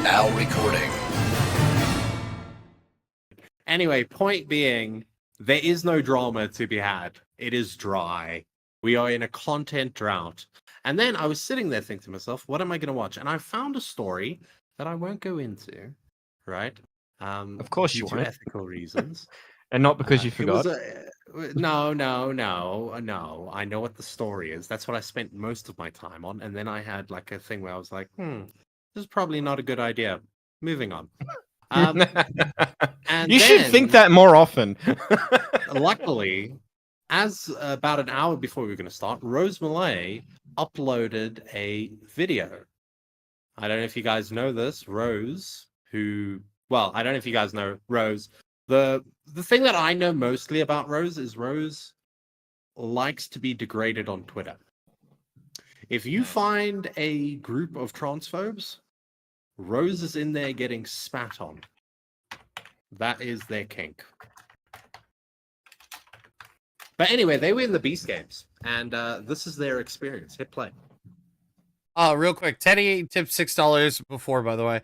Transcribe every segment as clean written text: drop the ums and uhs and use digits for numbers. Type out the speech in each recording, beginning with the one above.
Now recording. Anyway, point being, there is no drama to be had. It is dry. We are in a content drought. And then I was sitting there thinking to myself, what am I going to watch? And I found a story that I won't go into, right? Of course you due to won't. ethical reasons. And not because you forgot. No. I know what the story is. That's what I spent most of my time on. And then I had like a thing where I was like, this is probably not a good idea. Moving on. And you should think that more often. Luckily, as about an hour before we were going to start, Rose Mulet uploaded a video. I don't know if you guys know this. Rose, I don't know if you guys know Rose. The thing that I know mostly about Rose is Rose likes to be degraded on Twitter. If you find a group of transphobes, Rose is in there getting spat on. That is their kink. But anyway, they were in the Beast games, and this is their experience. Hit play. Real quick, Teddy tipped $6 before, by the way.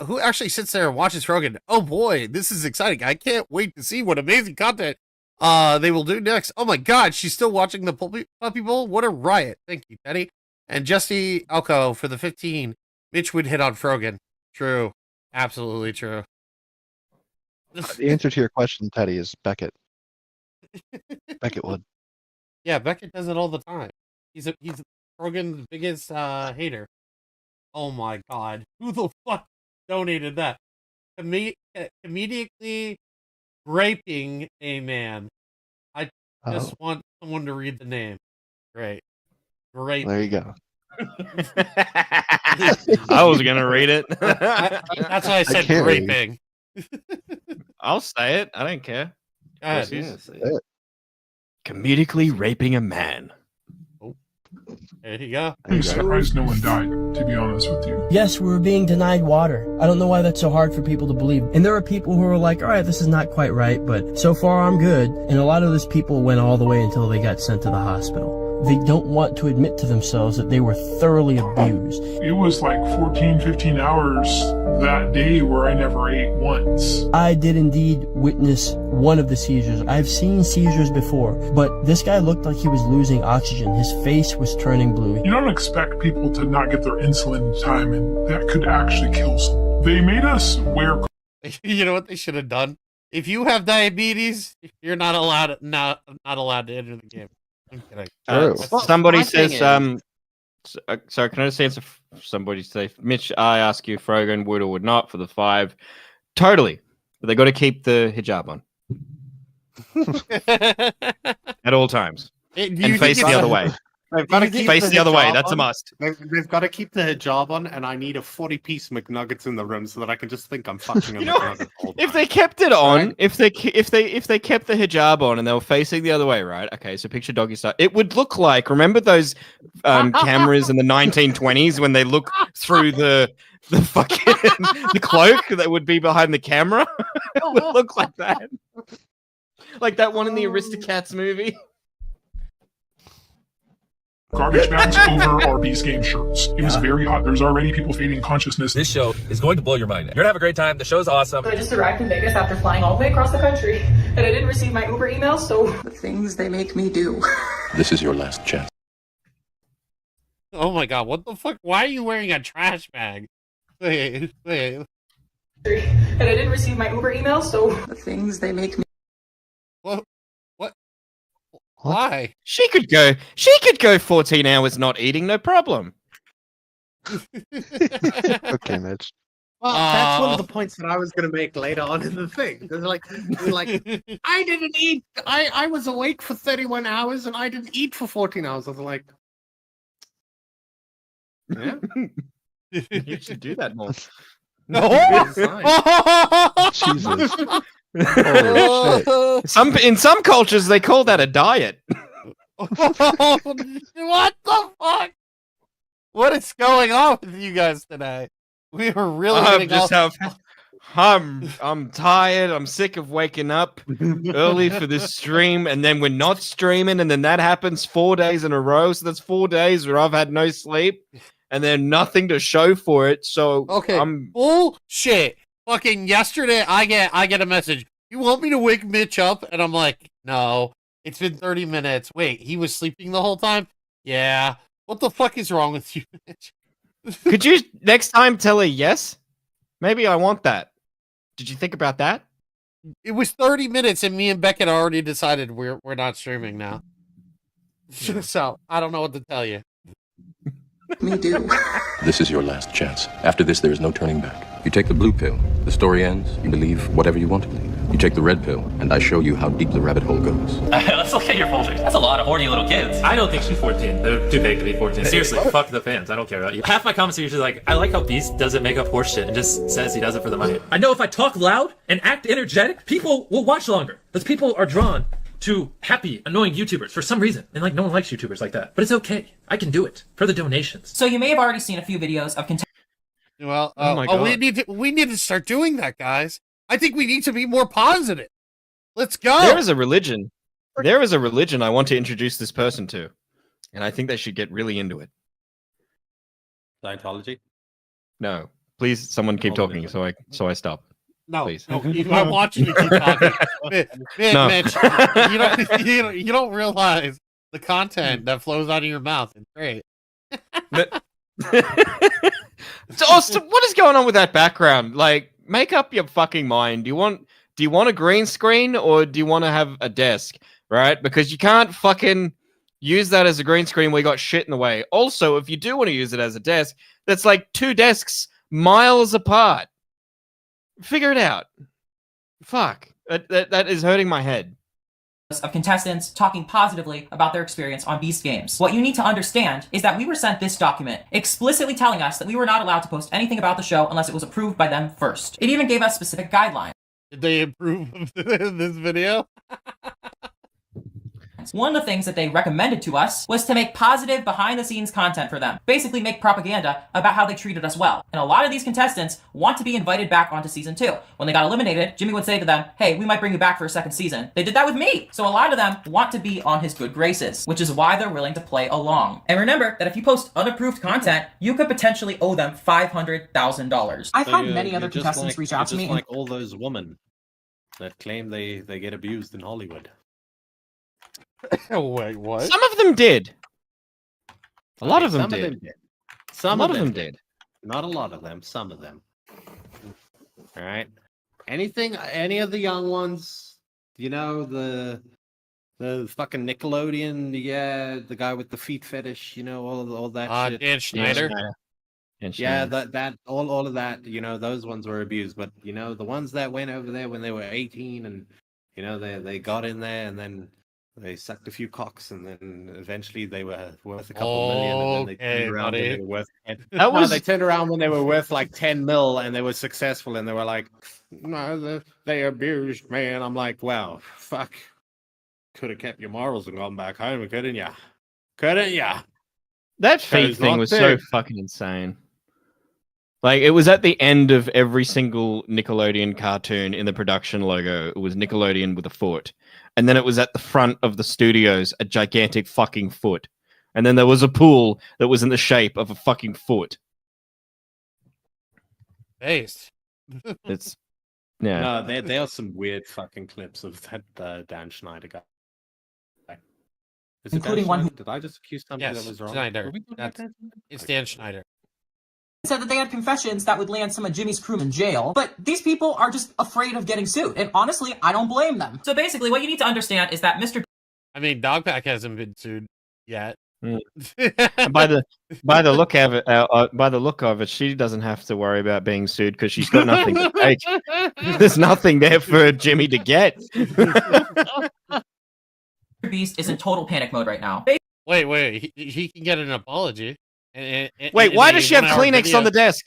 Who actually sits there and watches Rogan? Oh boy, this is exciting. I can't wait to see what amazing content they will do next. Oh my god, she's still watching the Puppy Bowl? What a riot. Thank you, Teddy. And Justy Alco for the 15. Mitch would hit on Frogan. True. Absolutely true. The answer to your question, Teddy, is Beckett. Beckett would. Yeah, Beckett does it all the time. He's Frogan's biggest hater. Oh my god. Who the fuck donated that? Comedically raping a man. I just want someone to read the name. Great. There you go. I was gonna read it. That's why I said raping. I'll say it. I don't care. It. Comedically raping a man. There you go. I'm surprised no one died, to be honest with you. Yes, we were being denied water. I don't know why that's so hard for people to believe. And there are people who are like, all right, this is not quite right, but so far I'm good. And a lot of those people went all the way until they got sent to the hospital. They don't want to admit to themselves that they were thoroughly abused. It was like 14, 15 hours that day where I never ate once. I did indeed witness one of the seizures. I've seen seizures before, but this guy looked like he was losing oxygen. His face was turning blue. You don't expect people to not get their insulin in time, and that could actually kill someone. They made us wear... You know what they should have done? If you have diabetes, you're not allowed to enter the game. I'm kidding. Somebody says, sorry, can I just answer? Somebody say, Mitch, I ask you, Frogan would or would not for the 5. Totally. But they got to keep the hijab on. At all times. And face the other way. They've got to keep face the other way. That's a must. They've got to keep the hijab on, and I need a 40-piece McNuggets in the room so that I can just think I'm fucking a McNugget all the if time. they kept it on, Right? if they kept the hijab on and they were facing the other way, right? Okay, so picture doggy style. It would look like, remember those cameras in the 1920s when they look through the fucking the cloak that would be behind the camera? It would look like that. Like that one in the Aristocats movie. Garbage bags over our Beast Game shirts. It was very hot. There's already people fading consciousness. This show is going to blow your mind. You're gonna have a great time. The show's awesome. I just arrived in Vegas after flying all the way across the country, and I didn't receive my Uber email, so... The things they make me do. This is your last chance. Oh my god, what the fuck? Why are you wearing a trash bag? Wait. And I didn't receive my Uber email, so... The things they make me... What? Why? She could go 14 hours not eating, no problem. Okay, Mitch. Well, that's one of the points that I was going to make later on in the thing. They're like, I didn't eat. I was awake for 31 hours and I didn't eat for 14 hours. I was like, yeah. You should do that more. Jesus. Oh, shit. In some cultures, they call that a diet. What the fuck? What is going on with you guys today? We were really I'm tired. I'm sick of waking up early for this stream, and then we're not streaming, and then that happens 4 days in a row. So that's 4 days where I've had no sleep, and then nothing to show for it. So Okay. I'm Bullshit. Fucking yesterday, I get a message. You want me to wake Mitch up? And I'm like, no. It's been 30 minutes. Wait, he was sleeping the whole time? Yeah. What the fuck is wrong with you, Mitch? Could you next time tell her yes? Maybe I want that. Did you think about that? It was 30 minutes, and me and Beckett already decided we're not streaming now. So I don't know what to tell you. Me do. This is your last chance. After this, there is no turning back. You take the blue pill, the story ends, you believe whatever you want to believe. You take the red pill, and I show you how deep the rabbit hole goes. Let's look at your folders. That's a lot of horny little kids. I don't think she's 14. They're too big to be 14. Seriously, fuck the fans. I don't care about you. Half my comments are usually like, I like how Beast doesn't make up horse shit and just says he does it for the money. I know if I talk loud and act energetic, people will watch longer. Because people are drawn to happy, annoying YouTubers for some reason. And like, no one likes YouTubers like that. But it's okay. I can do it. For the donations. So you may have already seen a few videos of Well, Oh my God. we need to start doing that, guys. I think we need to be more positive. Let's go. There is a religion. There is a religion I want to introduce this person to, and I think they should get really into it. Scientology. No, please, someone keep talking so I stop. No, Please. no, I'm watching you keep talking. No. Mitch, you don't realize the content that flows out of your mouth. It's great. So what is going on with that background? Like, make up your fucking mind. Do you want a green screen or do you want to have a desk? Right? Because you can't fucking use that as a green screen where you got shit in the way. Also, if you do want to use it as a desk, that's like 2 desks miles apart. Figure it out. Fuck. That is hurting my head. of contestants talking positively about their experience on Beast Games. What you need to understand is that we were sent this document explicitly telling us that we were not allowed to post anything about the show unless it was approved by them first. It even gave us specific guidelines. Did they approve of this video? One of the things that they recommended to us was to make positive behind-the-scenes content for them. Basically make propaganda about how they treated us well. And a lot of these contestants want to be invited back onto season 2. When they got eliminated, Jimmy would say to them, hey, we might bring you back for a second season. They did that with me. So a lot of them want to be on his good graces, which is why they're willing to play along. And remember that if you post unapproved content, you could potentially owe them $500,000. I've had many other contestants reach out to me. Just like all those women that claim they get abused in Hollywood. Wait, what? Some of them did. A lot of them Some did. of them did. Some A lot of of them did. did. Not a lot of them. Some of them. All right. Any of the young ones? You know the fucking Nickelodeon. Yeah, the guy with the feet fetish. You know all that shit. Dan Schneider. Yeah, all of that. You know those ones were abused, but you know the ones that went over there when they were 18 and you know they got in there and then. They sucked a few cocks, and then eventually they were worth a couple million. And then they turned around and they were worth. They turned around when they were worth like 10 mil, and they were successful, and they were like, "No, they abused me." And I'm like, "Wow, fuck! Could have kept your morals and gone back home, couldn't ya? Couldn't ya?" That feet It's thing not was fair. so fucking insane. Like, it was at the end of every single Nickelodeon cartoon in the production logo. It was Nickelodeon with a foot. And then it was at the front of the studios, a gigantic fucking foot. And then there was a pool that was in the shape of a fucking foot. Based. It's, yeah. No, there are some weird fucking clips of that Dan Schneider guy. Is it Including Dan one who- Schneider? Did I just accuse something Yes, that was wrong? Schneider. Were we talking about Dan Schneider? It's Dan Schneider. Said that they had confessions that would land some of Jimmy's crewmen in jail, but these people are just afraid of getting sued, and honestly, I don't blame them. So basically, what you need to understand is that Mr. I mean, Dogpack hasn't been sued yet. Mm. And by the look of it, she doesn't have to worry about being sued because she's got nothing to take. There's nothing there for Jimmy to get. Beast is in total panic mode right now. Wait, he can get an apology. Wait, why does she have Kleenex on the desk?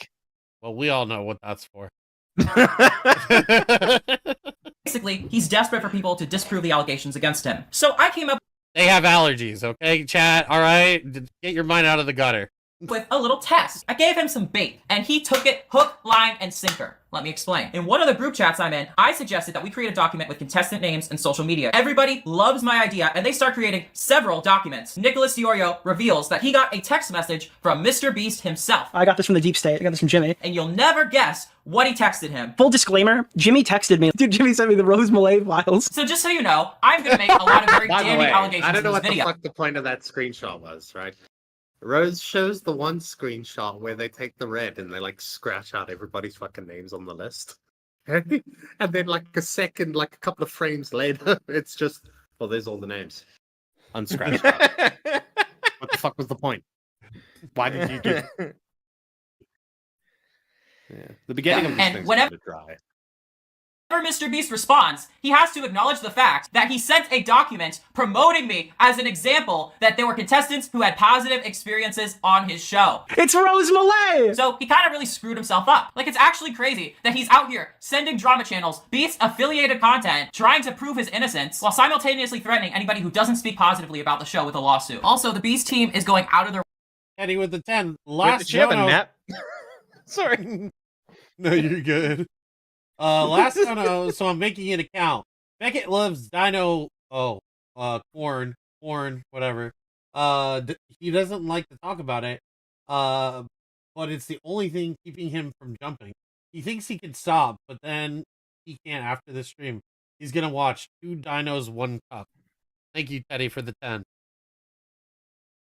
Well, we all know what that's for. Basically, he's desperate for people to disprove the allegations against him. So I came up They have allergies, okay, chat? All right? Get your mind out of the gutter. with a little test. I gave him some bait, and he took it hook, line, and sinker. Let me explain. In one of the group chats I'm in, I suggested that we create a document with contestant names and social media. Everybody loves my idea, and they start creating several documents. Nicholas Diorio reveals that he got a text message from MrBeast himself. I got this from the deep state. I got this from Jimmy. And you'll never guess what he texted him. Full disclaimer, Jimmy texted me. Dude, Jimmy sent me the Rose Mulet files. So just so you know, I'm gonna make a lot of very By the damning way, allegations I don't know in this what video. the fuck the point of that screenshot was, right? Rose shows the one screenshot where they take the red and they like scratch out everybody's fucking names on the list. And then like a couple of frames later, it's just, well, there's all the names. Unscratched out. What the fuck was the point? Why did you do it? Yeah. The beginning of this And thing's whenever- kind of dry. Whenever MrBeast responds, he has to acknowledge the fact that he sent a document promoting me as an example that there were contestants who had positive experiences on his show. It's Rose Mulet! So he kind of really screwed himself up. Like, it's actually crazy that he's out here sending drama channels Beast affiliated content, trying to prove his innocence, while simultaneously threatening anybody who doesn't speak positively about the show with a lawsuit. Also, the Beast team is going out of their Eddie with the 10. Wait, Last did she have a dono- nap? Sorry. No, you're good. Last dono, so I'm making an account. Beckett loves dino. Corn, whatever. He doesn't like to talk about it. But it's the only thing keeping him from jumping. He thinks he can stop, but then he can't after the stream. He's gonna watch 2 dinos, 1 cup. Thank you, Teddy, for the 10.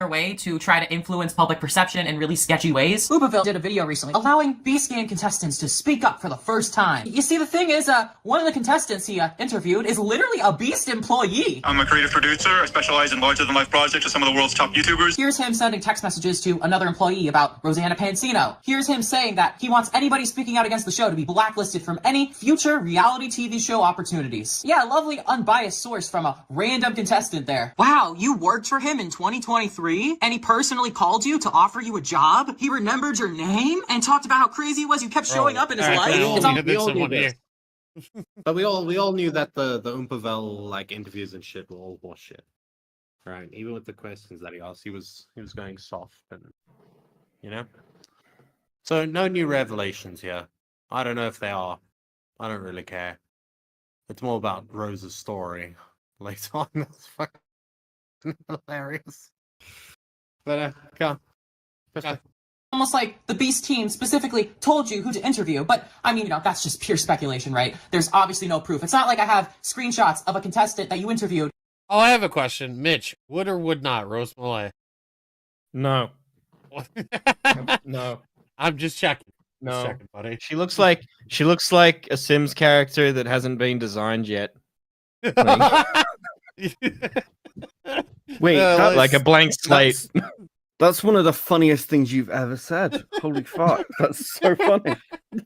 way to try to influence public perception in really sketchy ways. Ubaville did a video recently allowing Beast Game contestants to speak up for the first time. You see, the thing is, one of the contestants he interviewed is literally a Beast employee. I'm a creative producer. I specialize in larger-than-life projects with some of the world's top YouTubers. Here's him sending text messages to another employee about Rosanna Pansino. Here's him saying that he wants anybody speaking out against the show to be blacklisted from any future reality TV show opportunities. Yeah, lovely unbiased source from a random contestant there. Wow, you worked for him in 2023? And he personally called you to offer you a job? He remembered your name and talked about how crazy it was you kept showing up in his life? We all knew this. But we all knew that the Umpavel like interviews and shit were all bullshit. Right? Even with the questions that he asked, he was going soft and you know? So no new revelations here. I don't know if they are. I don't really care. It's more about Rose's story later on. That's fucking hilarious. But go on. Almost like the Beast team specifically told you who to interview, but I mean, that's just pure speculation, right? There's obviously no proof. It's not like I have screenshots of a contestant that you interviewed. Oh, I have a question. Mitch, would or would not Rose Mulet? No. No. I'm just checking. No. Just checking, buddy. She looks like a Sims character that hasn't been designed yet. Wait, like a blank slate. That's one of the funniest things you've ever said. Holy fuck, that's so funny.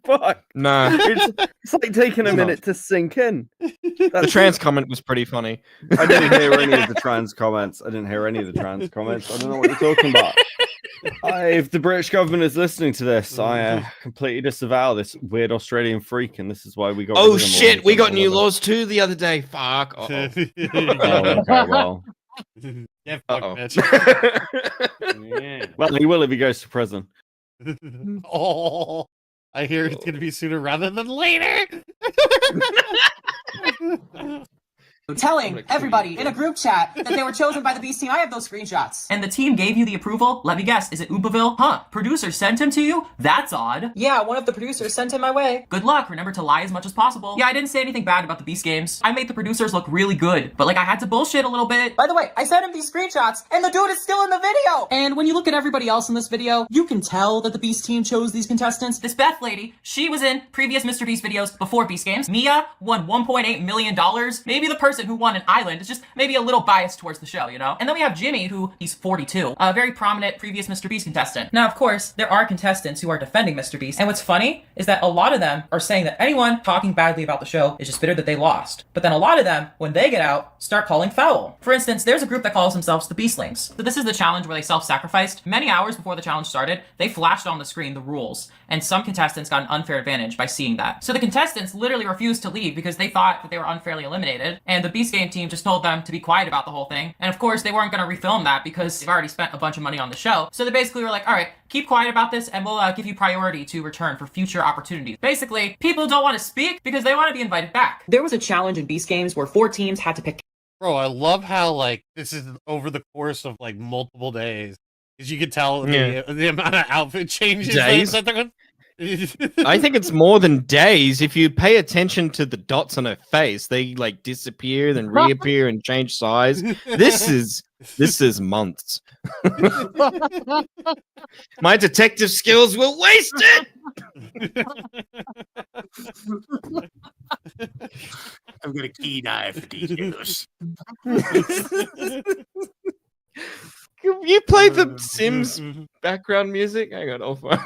Fuck. No. It's like taking a minute to sink in. The trans comment was pretty funny. I didn't hear any of the trans comments. I don't know what you're talking about. If the British government is listening to this, I completely disavow this weird Australian freak, and this is why we got. Oh shit, we got new laws too the other day. Fuck. Oh, okay, well. Yeah, fuck, Mitch. Yeah. Well, he will if he goes to prison. Oh, I hear it's gonna be sooner rather than later. Telling everybody in a group chat that they were chosen by the Beast team. I have those screenshots. And the team gave you the approval? Let me guess, is it Ubaville? Huh, producer sent him to you? That's odd. Yeah, one of the producers sent him my way. Good luck, remember to lie as much as possible. Yeah, I didn't say anything bad about the Beast games. I made the producers look really good, but like I had to bullshit a little bit. By the way, I sent him these screenshots, and the dude is still in the video! And when you look at everybody else in this video, you can tell that the Beast team chose these contestants. This Beth lady, she was in previous MrBeast videos before Beast games. Mia won $1.8 million. Maybe the person who won an island is just maybe a little biased towards the show, you know? And then we have Jimmy, who, he's 42, a very prominent previous MrBeast contestant. Now, of course, there are contestants who are defending MrBeast, and what's funny is that a lot of them are saying that anyone talking badly about the show is just bitter that they lost. But then a lot of them, when they get out, start calling foul. For instance, there's a group that calls themselves the Beastlings. So this is the challenge where they self-sacrificed. Many hours before the challenge started, they flashed on the screen the rules, and some contestants got an unfair advantage by seeing that. So the contestants literally refused to leave because they thought that they were unfairly eliminated, and and the Beast Game team just told them to be quiet about the whole thing. And of course, they weren't going to refilm that because they've already spent a bunch of money on the show. So they basically were like, all right, keep quiet about this and we'll give you priority to return for future opportunities. Basically, people don't want to speak because they want to be invited back. There was a challenge in Beast Games where 4 teams had to pick. Bro, I love how like this is over the course of like multiple days, because you could tell the amount of outfit changes Days? that they're going. I think it's more than days. If you pay attention to the dots on her face, they like disappear, then reappear and change size. This is months. My detective skills were wasted. I'm gonna key dive these news. You play the Sims background music? Hang on, I'll find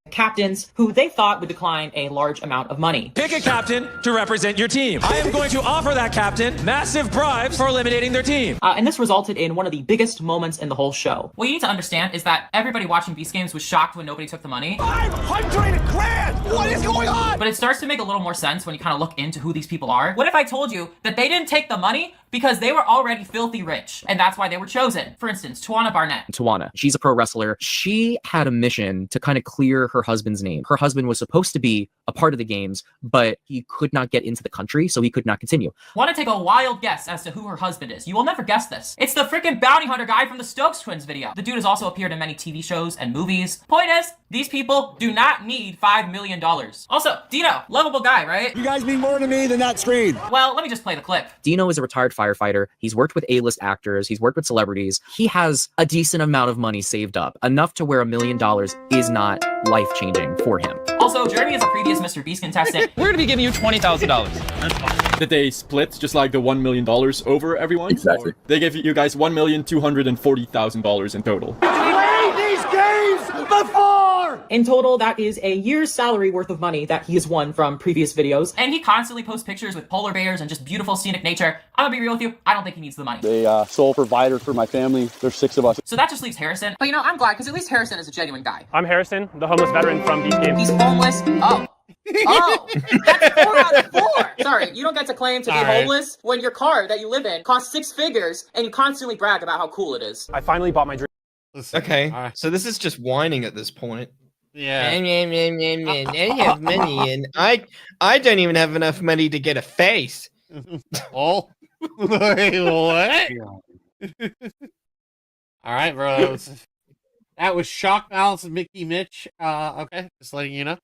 Captains who they thought would decline a large amount of money. Pick a captain to represent your team. I am going to offer that captain massive bribes for eliminating their team. And this resulted in one of the biggest moments in the whole show. What you need to understand is that everybody watching Beast Games was shocked when nobody took the money. 500 grand! What is going on? But it starts to make a little more sense when you kind of look into who these people are. What if I told you that they didn't take the money because they were already filthy rich, and that's why they were chosen? For instance, Tawana Barnett. Tawana, she's a pro wrestler. She had a mission to kind of clear her husband's name. Her husband was supposed to be a part of the games, but he could not get into the country, so he could not continue. Want to take a wild guess as to who her husband is? You will never guess this. It's the freaking bounty hunter guy from the Stokes Twins video. The dude has also appeared in many TV shows and movies. Point is, these people do not need $5 million. Also, Dino, lovable guy, right? You guys mean more to me than that screen. Well, let me just play the clip. Dino is a retired firefighter. He's worked with A-list actors. He's worked with celebrities. He has a decent amount of money saved up, enough to where $1 million is not life-changing for him. Also, Jeremy is a previous MrBeast contestant. We're gonna be giving you $20,000. Did they split just like the $1 million over everyone? Exactly. Or they gave you guys $1,240,000 in total. Played these games before! In total, that is a year's salary worth of money that he has won from previous videos. And he constantly posts pictures with polar bears and just beautiful scenic nature. I'm gonna be real with you, I don't think he needs the money. The sole provider for my family. There's 6 of us. So that just leaves Harrison. But you know, I'm glad, because at least Harrison is a genuine guy. I'm Harrison, the homeless veteran from Beast Games. He's homeless. Oh, that's 4 out of 4. Sorry, you don't get to claim to be homeless when your car that you live in costs 6 figures and you constantly brag about how cool it is. I finally bought my dream. Okay, so this is just whining at this point. Yeah. I have money, and I don't even have enough money to get a face. Oh, wait, what? All right, bro. That was Shock Balance and Mickey Mitch. Okay, just letting you know.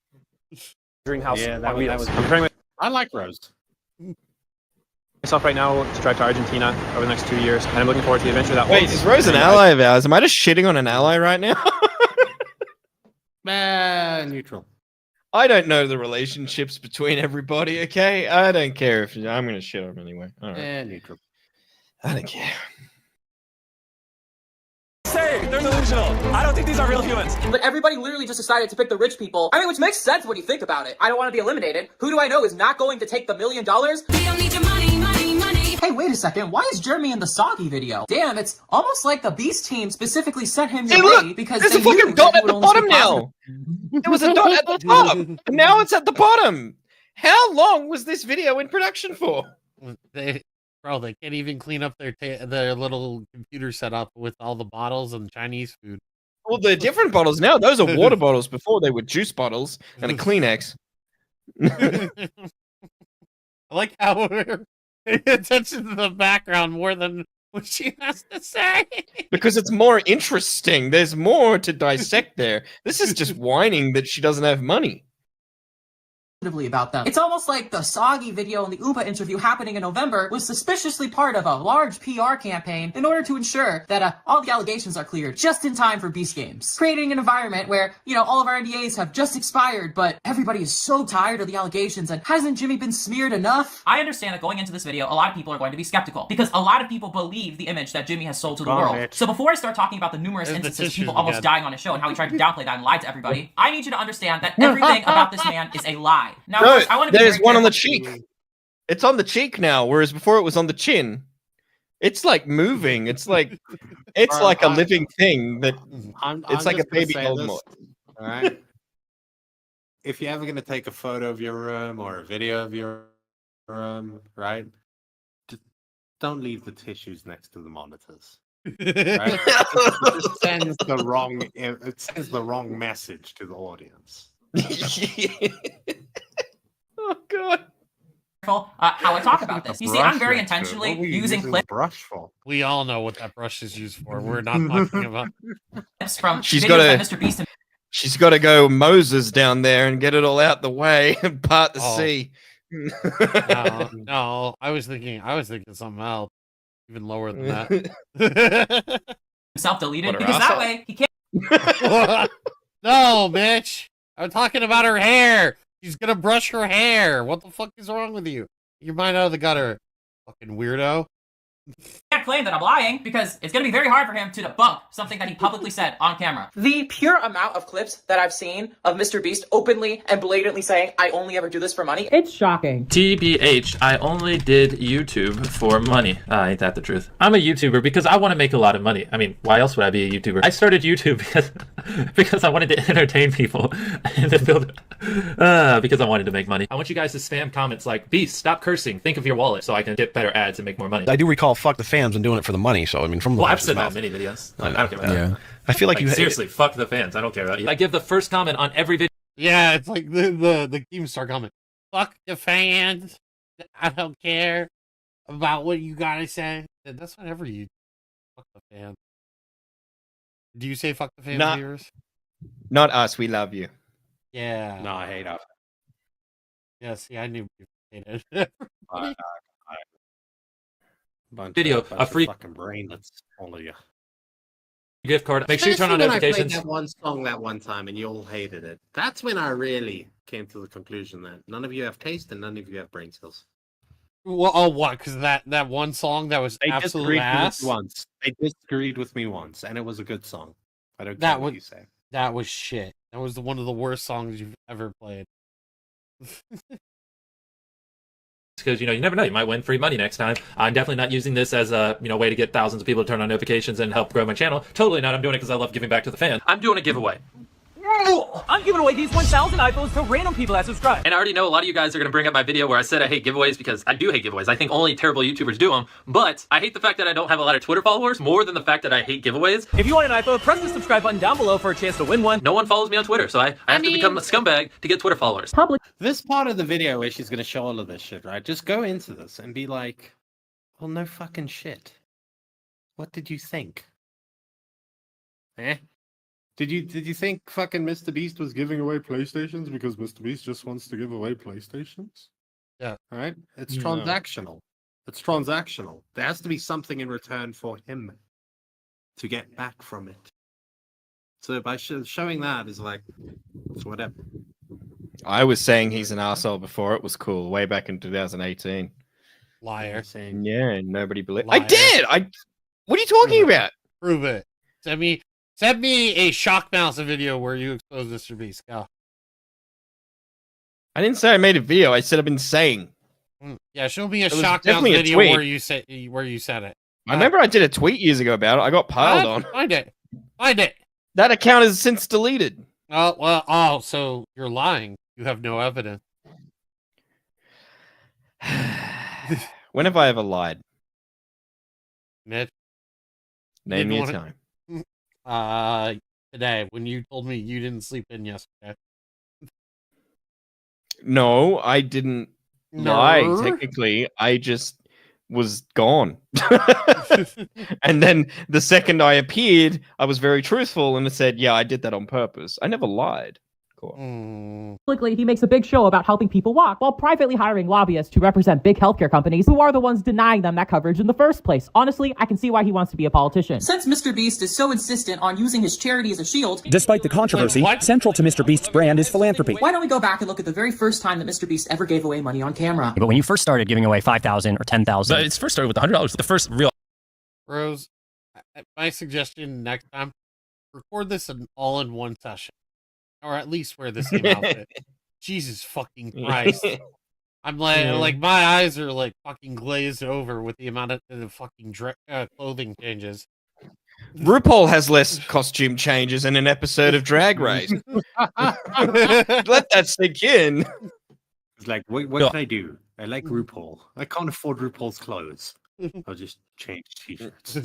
Dream house. Yeah, I'm preparing I like Rose. myself right now to drive to Argentina over the next 2 years, and I'm looking forward to the adventure that Wait, holds. is Rose an ally of ours? Am I just shitting on an ally right now? Neutral. I don't know the relationships between everybody, okay? I don't care if I'm going to shit on him anyway. All right. Neutral. I don't care. Say, they're delusional. I don't think these are real humans. But everybody literally just decided to pick the rich people. I mean, which makes sense when you think about it. I don't want to be eliminated. Who do I know is not going to take the $1 million? We don't need your money, money, money. Hey, wait a second. Why is Jeremy in the Soggy video? Damn, it's almost like the Beast team specifically sent him your way because there's they a fucking knew dot that at he the would only bottom speak now. There was a dot at the top, and now it's at the bottom. How long was this video in production for? Bro, they can't even clean up their little computer setup with all the bottles and Chinese food. Well, they're different bottles now. Those are water bottles. Before they were juice bottles and a Kleenex. I like how we're paying attention to the background more than what she has to say. Because it's more interesting. There's more to dissect there. This is just whining that she doesn't have money. About them. It's almost like the Soggy video and the Oompa interview happening in November was suspiciously part of a large PR campaign in order to ensure that all the allegations are cleared just in time for Beast Games. Creating an environment where, you know, all of our NDAs have just expired, but everybody is so tired of the allegations and hasn't Jimmy been smeared enough? I understand that going into this video, a lot of people are going to be skeptical because a lot of people believe the image that Jimmy has sold to the world. So before I start talking about the numerous instances of people almost dying on his show and how he tried to downplay that and lied to everybody, I need you to understand that everything about this man is a lie. Now, No, I want to be there's very one on the careful. cheek. It's on the cheek now, whereas before it was on the chin. It's like moving. It's like a living thing that it's like a baby Voldemort. All right. If you're ever going to take a photo of your room or a video of your right? Just don't leave the tissues next to the monitors. Right? It sends the wrong message to the audience. Oh god. How I talk about this. You see, I'm very intentionally using clips brush for. We all know what that brush is used for. We're not talking about from She's videos gotta- that Mr. Beast and She's got to go Moses down there and get it all out the way and part the sea. no, I was thinking something else, even lower than that. himself deleted What, her because asshole? that way he can't. No, Mitch. I'm talking about her hair. She's gonna brush her hair. What the fuck is wrong with you? Your mind out of the gutter, fucking weirdo. Can't claim that I'm lying because it's going to be very hard for him to debunk something that he publicly said on camera. The pure amount of clips that I've seen of Mr. Beast openly and blatantly saying, I only ever do this for money. It's shocking. TBH, I only did YouTube for money. Ain't that the truth? I'm a YouTuber because I want to make a lot of money. I mean, why else would I be a YouTuber? I started YouTube because I wanted to entertain people and to build because I wanted to make money. I want you guys to spam comments like, Beast, stop cursing, think of your wallet, so I can get better ads and make more money. I do recall fuck the fans and doing it for the money, so I mean from the Well, I've horse's said that mouth. in many videos. I don't care about that. I feel like you seriously, fuck the fans. I don't care about you. I give the first comment on every video. Yeah, it's like the Keemstar comment. Fuck the fans. I don't care about what you gotta say. That's whatever you fuck the fans. Do you say fuck the fans, Not- viewers? Not us. We love you. Yeah. No, I hate us. Yeah, see, I knew you hated it. Video, a free fucking brainlets, all of you. gift card. Make sure you turn on Especially when notifications. I played that one song that one time and you all hated it. That's when I really came to the conclusion that none of you have taste and none of you have brain cells. Well, oh, what? Because that one song that was They absolute disagreed ass. with me once. They disagreed with me once, and it was a good song. I don't care That what was you say. that was shit. That was one of the worst songs you've ever played. Because you never know, you might win free money next time. I'm definitely not using this as a way to get thousands of people to turn on notifications and help grow my channel. Totally not. I'm doing it because I love giving back to the fans. I'm doing a giveaway. I'm giving away these 1,000 iPhones to random people that subscribe. And I already know a lot of you guys are going to bring up my video where I said I hate giveaways because I do hate giveaways. I think only terrible YouTubers do them. But I hate the fact that I don't have a lot of Twitter followers more than the fact that I hate giveaways. If you want an iPhone, press the subscribe button down below for a chance to win one. No one follows me on Twitter, so I have to become a scumbag to get Twitter followers. This part of the video where she's going to show all of this shit, right? Just go into this and be like, well, no fucking shit. What did you think? Eh? Did you think fucking MrBeast was giving away PlayStations because MrBeast just wants to give away PlayStations? Yeah. Right? It's No. transactional. It's transactional. There has to be something in return for him to get back from it. So by showing that is like, it's whatever. I was saying he's an asshole before it was cool, way back in 2018. Liar. Yeah, nobody believed. Liar. I did. What are you talking about? Prove it. Send me a shock mouse video where you expose MrBeast. Go. I didn't say I made a video. I said I've been saying. Yeah, show me a It was shock mouse definitely a video tweet. where you said it. I remember I did a tweet years ago about it. I got piled on. Find it. Find it. That account is since deleted. Oh, so you're lying. You have no evidence. When have I ever lied? Mitch. Name me a Didn't time. Today when you told me you didn't sleep in yesterday. No, I didn't lie. Technically, I just was gone. And then the second I appeared, I was very truthful and said, "Yeah, I did that on purpose. I never lied." Publicly, he makes a big show about helping people walk while privately hiring lobbyists to represent big healthcare companies who are the ones denying them that coverage in the first place. Honestly, I can see why he wants to be a politician. Since MrBeast is so insistent on using his charity as a shield, Despite the controversy, central to MrBeast's brand is philanthropy. why don't we go back and look at the very first time that MrBeast ever gave away money on camera? But when you first started giving away 5,000 or 10,000, It's first started with $100. The first real. Rose, my suggestion next time, record this all in one session. Or at least wear the same outfit. Jesus fucking Christ. I'm like my eyes are like fucking glazed over with the amount of the fucking clothing changes. RuPaul has less costume changes in an episode of Drag Race. Let that sink in. It's like, what can I do? I like RuPaul. I can't afford RuPaul's clothes. I'll just change t-shirts.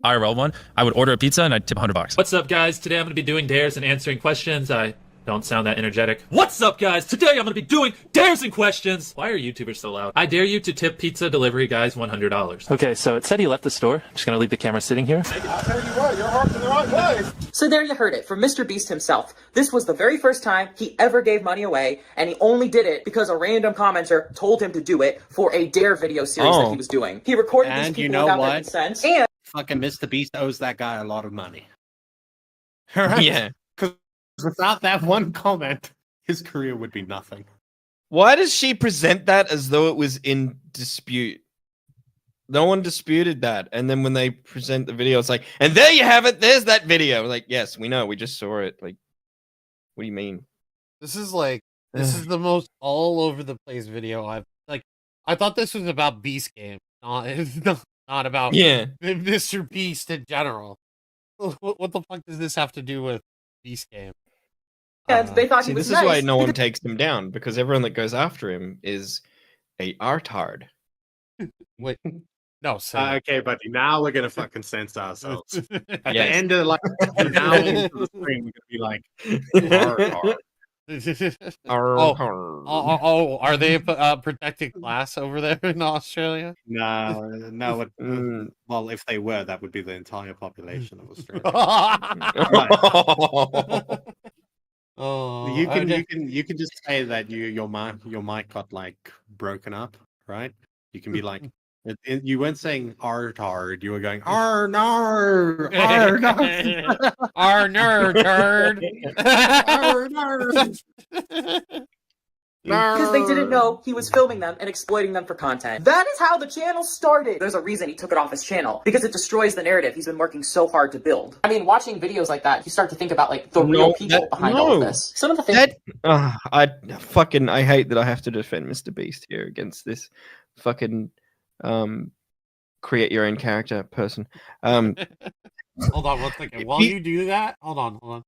IRL one, I would order a pizza and I'd tip $100. What's up, guys? Today I'm going to be doing dares and answering questions. I don't sound that energetic. What's up, guys? Today I'm going to be doing dares and questions. Why are YouTubers so loud? I dare you to tip pizza delivery guys $100. Okay, so it said he left the store. I'm just gonna leave the camera sitting here. I'll tell you what, you're heart's in the right place. So there you heard it from MrBeast himself. This was the very first time he ever gave money away, and he only did it because a random commenter told him to do it for a dare video series that he was doing. He recorded these And people you know without their what? consent, and Fucking MrBeast owes that guy a lot of money. Right? Yeah. Because without that one comment, his career would be nothing. Why does she present that as though it was in dispute? No one disputed that. And then when they present the video, it's like, and there you have it. There's that video. Like, yes, we know. We just saw it. Like, what do you mean? This is the most all over the place video I've I thought this was about Beast Game, not about Mr. Beast in general. What the fuck does this have to do with Beast Game? they thought he was This is why no one takes him down, because everyone that goes after him is a artard. Wait, no, okay, buddy. Now we're gonna fucking censor ourselves. At the Yes. end of now into the screen, we're gonna be like, "Arr, oh, are they a protected class over there in Australia? no. Well, if they were, that would be the entire population of Australia. Oh, you can just say that your mic got like broken up, right? You can be like, you weren't saying "artard," you were going "ar no, ar no, our nerd turd." ar no." because they didn't know he was filming them and exploiting them for content. That is how the channel started. There's a reason he took it off his channel, because it destroys the narrative he's been working so hard to build. I mean, watching videos like that, you start to think about like the real people behind all of this. Some of the things I hate that I have to defend MrBeast here against this fucking create your own character person. Hold on one second. While you do that, hold on.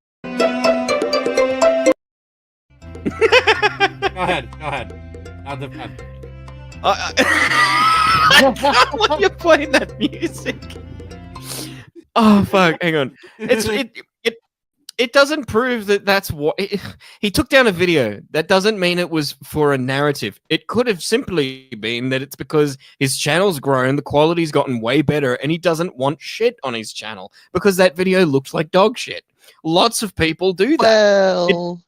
Go ahead. I'll defend. I can't when you're playing that music. Oh fuck! Hang on. It doesn't prove that that's what he took down a video. That doesn't mean it was for a narrative. It could have simply been that it's because his channel's grown, the quality's gotten way better, and he doesn't want shit on his channel because that video looks like dog shit. Lots of people do that. Well,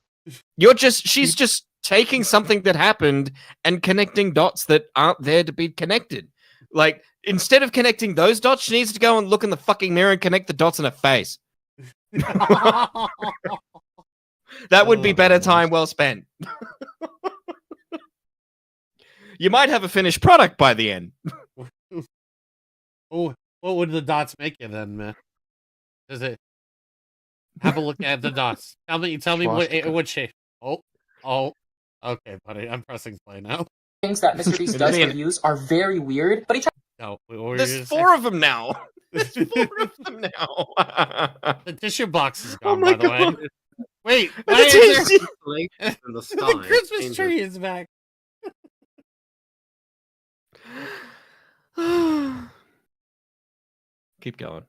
She's just taking something that happened and connecting dots that aren't there to be connected. Like, instead of connecting those dots, she needs to go and look in the fucking mirror and connect the dots in her face. That would be better time well spent. You might have a finished product by the end. Oh, what would the dots make you then, man? Does it have a look at the dots? Tell me what shape. Oh, okay, buddy. I'm pressing play now. Things that MrBeast does reviews are very weird, but he tries. No, there's 4 of them now. There's 4 of them now. The tissue box is gone, my by the God. way. Wait, why is there... From the sky. The Christmas tree is back. Keep going.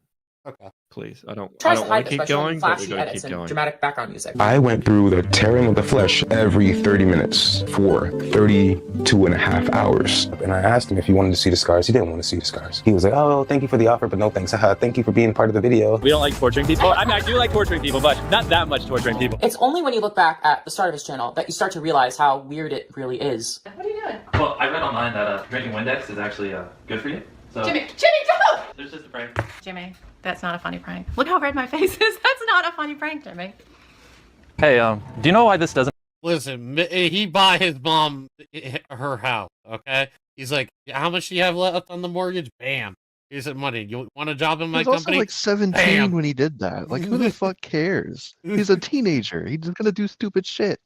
Okay. Please. I don't Tries want hide to the keep special going, but we flashy gotta edits keep and going. dramatic background music. I went through the tearing of the flesh every 30 minutes for 32 and a half hours. And I asked him if he wanted to see the scars. He didn't want to see the scars. He was like, oh, thank you for the offer, but no thanks. Thank you for being part of the video. We don't like torturing people. I mean, I do like torturing people, but not that much torturing people. It's only when you look back at the start of his channel that you start to realize how weird it really is. What are you doing? Well, I read online that drinking Windex is actually good for you. So Jimmy, don't! there's just a prank. Jimmy, that's not a funny prank. Look how red my face is. That's not a funny prank, Jimmy. Hey, do you know why this doesn't? Listen, he bought his mom her house, okay? He's like, how much do you have left on the mortgage? Bam. Here's some money. You want a job in my he was company? also like 17 Bam. when he did that. Like, who the fuck cares? He's a teenager. He's just gonna do stupid shit.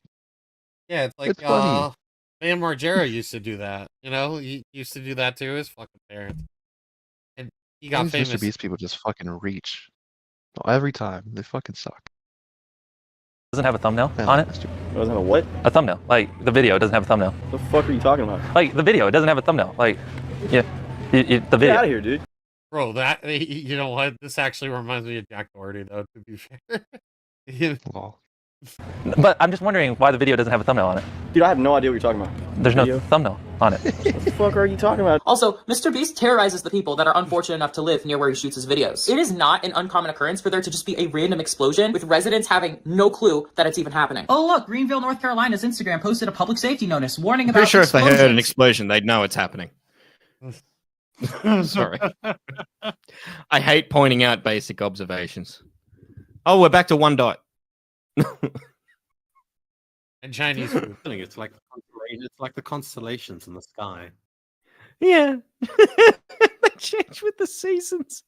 Yeah, it's like, It's funny. Van Margera used to do that. You know, he used to do that to his fucking parents. And he got These famous. MrBeast people just fucking reach. Every time. They fucking suck. doesn't have a thumbnail on it. It doesn't have a what? A thumbnail. Like the video doesn't have a thumbnail. The fuck are you talking about? Like the video, it doesn't have a thumbnail. Like, yeah, the Get video. out of here, dude. Bro, that you know what? This actually reminds me of Jack Doherty, though. To be fair. But I'm just wondering why the video doesn't have a thumbnail on it. Dude, I have no idea what you're talking about. There's no Video? thumbnail on it. What the fuck are you talking about? Also, MrBeast terrorizes the people that are unfortunate enough to live near where he shoots his videos. It is not an uncommon occurrence for there to just be a random explosion with residents having no clue that it's even happening. Oh look, Greenville, North Carolina's Instagram posted a public safety notice warning about Pretty sure if they heard an explosions. explosion, they'd know it's happening. Sorry. I hate pointing out basic observations. Oh, we're back to one dot. And Chinese food. It's like the constellations in the sky. Yeah. They change with the seasons.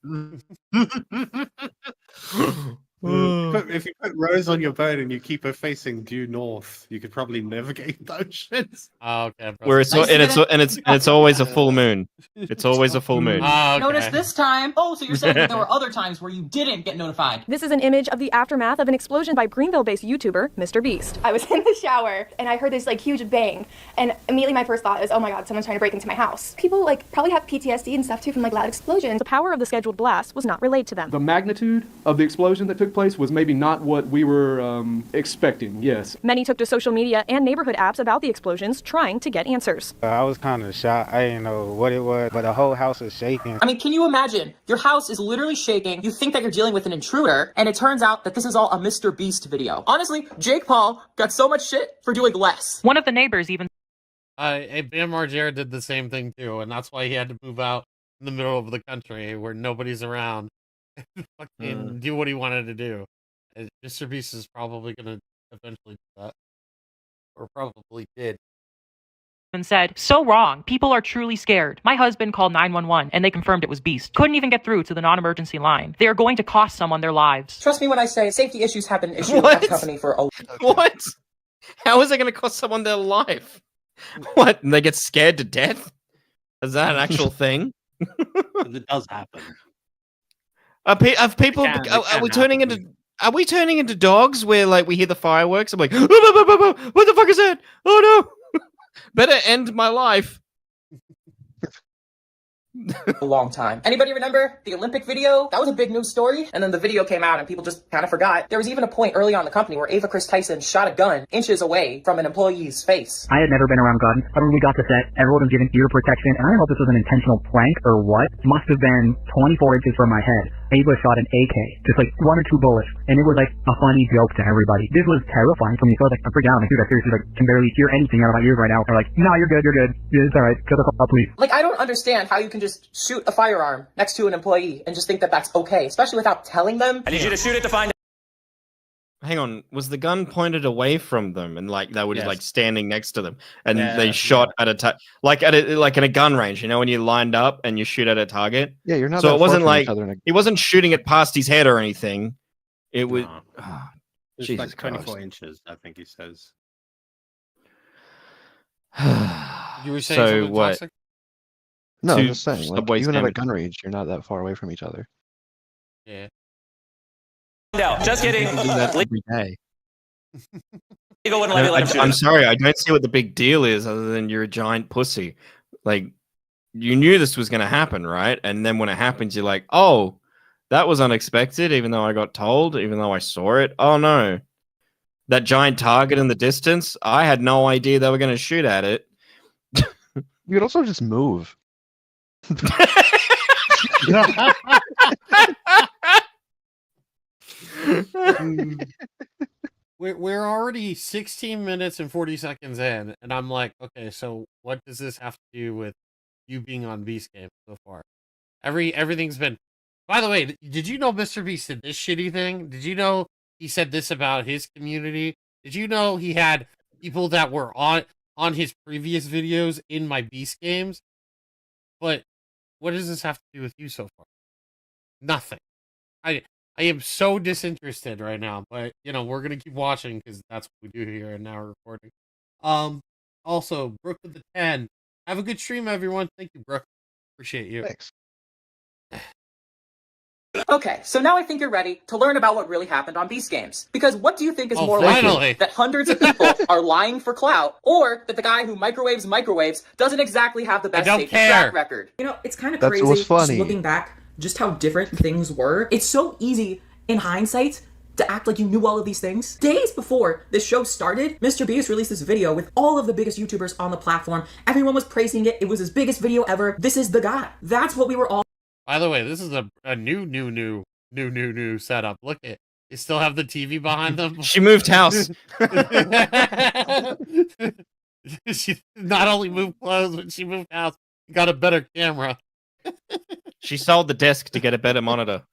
If you put Rose on your boat and you keep her facing due north, you could probably navigate the oceans. Oh, okay. Bro. Where it's always a full moon. It's always a full moon. Oh, okay. Notice this time. Oh, so you're saying that there were other times where you didn't get notified. This is an image of the aftermath of an explosion by Greenville-based YouTuber MrBeast. I was in the shower and I heard this like huge bang, and immediately my first thought is, oh my god, someone's trying to break into my house. People like probably have PTSD and stuff too from like loud explosions. The power of the scheduled blast was not relayed to them. The magnitude of the explosion that took place was maybe not what we were expecting. Yes. Many took to social media and neighborhood apps about the explosions, trying to get answers. I was kind of shocked. I didn't know what it was, but the whole house was shaking. I mean, can you imagine? Your house is literally shaking. You think that you're dealing with an intruder, and it turns out that this is all a MrBeast video. Honestly, Jake Paul got so much shit for doing less. One of the neighbors even Bam Margera did the same thing too, and that's why he had to move out in the middle of the country where nobody's around and fucking do what he wanted to do. And MrBeast is probably gonna eventually do that, or probably did. and said, so wrong. People are truly scared. My husband called 911 and they confirmed it was Beast. Couldn't even get through to the non-emergency line. They are going to cost someone their lives. Trust me when I say safety issues have been an issue at the company for a What? How is it going to cost someone their life? What? And they get scared to death? Is that an actual thing? It does happen. Are people? Are we turning into? Are we turning into dogs where like we hear the fireworks? I'm like, what the fuck is that? Oh no! Better end my life. a long time. Anybody remember the Olympic video? That was a big news story, and then the video came out and people just kind of forgot. There was even a point early on in the company where Ava Chris Tyson shot a gun inches away from an employee's face. I had never been around guns, but when we got to set, everyone was given ear protection, and I don't know if this was an intentional prank or what. Must have been 24 inches from my head. Ava shot an AK, just like 1 or 2 bullets, and it was like a funny joke to everybody. This was terrifying for me, so I was like, I'm freaked out. I'm like, dude, I seriously like can barely hear anything out of my ears right now. They're like, no, you're good. Yeah, it's alright. Shut the fuck up, please. Like, I don't understand how you can just shoot a firearm next to an employee and just think that that's okay, especially without telling them. I need you to shoot it to find out. Hang on, was the gun pointed away from them and like they were just Yes. like standing next to them and Yeah, they shot at a like in a gun range, you know, when you lined up and you shoot at a target? Yeah, you're not. So that it wasn't far from like each other in a- he wasn't shooting it past his head or anything. It was It's Jesus like 24 Christ. inches, I think he says. You were saying So something what? toxic? No, I'm Two just saying. Like, subway even at a sandwich- gun range, you're not that far away from each other. Yeah. Just kidding. People do that every day. Go and let him shoot I'm it. sorry, I don't see what the big deal is other than you're a giant pussy. Like, you knew this was going to happen, right? And then when it happens, you're like, oh, that was unexpected, even though I got told, even though I saw it. Oh, no. That giant target in the distance, I had no idea they were going to shoot at it. You could also just move. We're already 16 minutes and 40 seconds in, and I'm like, okay, so what does this have to do with you being on Beast Game so far? Everything's been. By the way, did you know MrBeast did this shitty thing? Did you know he said this about his community? Did you know he had people that were on his previous videos in my Beast games? But what does this have to do with you so far? Nothing. I am so disinterested right now, but you know, we're gonna keep watching because that's what we do here and now we're recording. Also, Brooke with the 10. Have a good stream, everyone. Thank you, Brooke. Appreciate you. Thanks. Okay, so now I think you're ready to learn about what really happened on Beast Games. Because what do you think is more finally. likely? That hundreds of people are lying for clout, or that the guy who microwaves doesn't exactly have the best safety track record? You know, it's kind of That's crazy what's funny. just looking back just how different things were. It's so easy in hindsight to act like you knew all of these things. Days before this show started, MrBeast released this video with all of the biggest YouTubers on the platform. Everyone was praising it. It was his biggest video ever. This is the guy. That's what we were all. By the way, this is a new setup. Look at they still have the TV behind them. She moved house. She not only moved clothes, but she moved house. Got a better camera. She sold the desk to get a better monitor.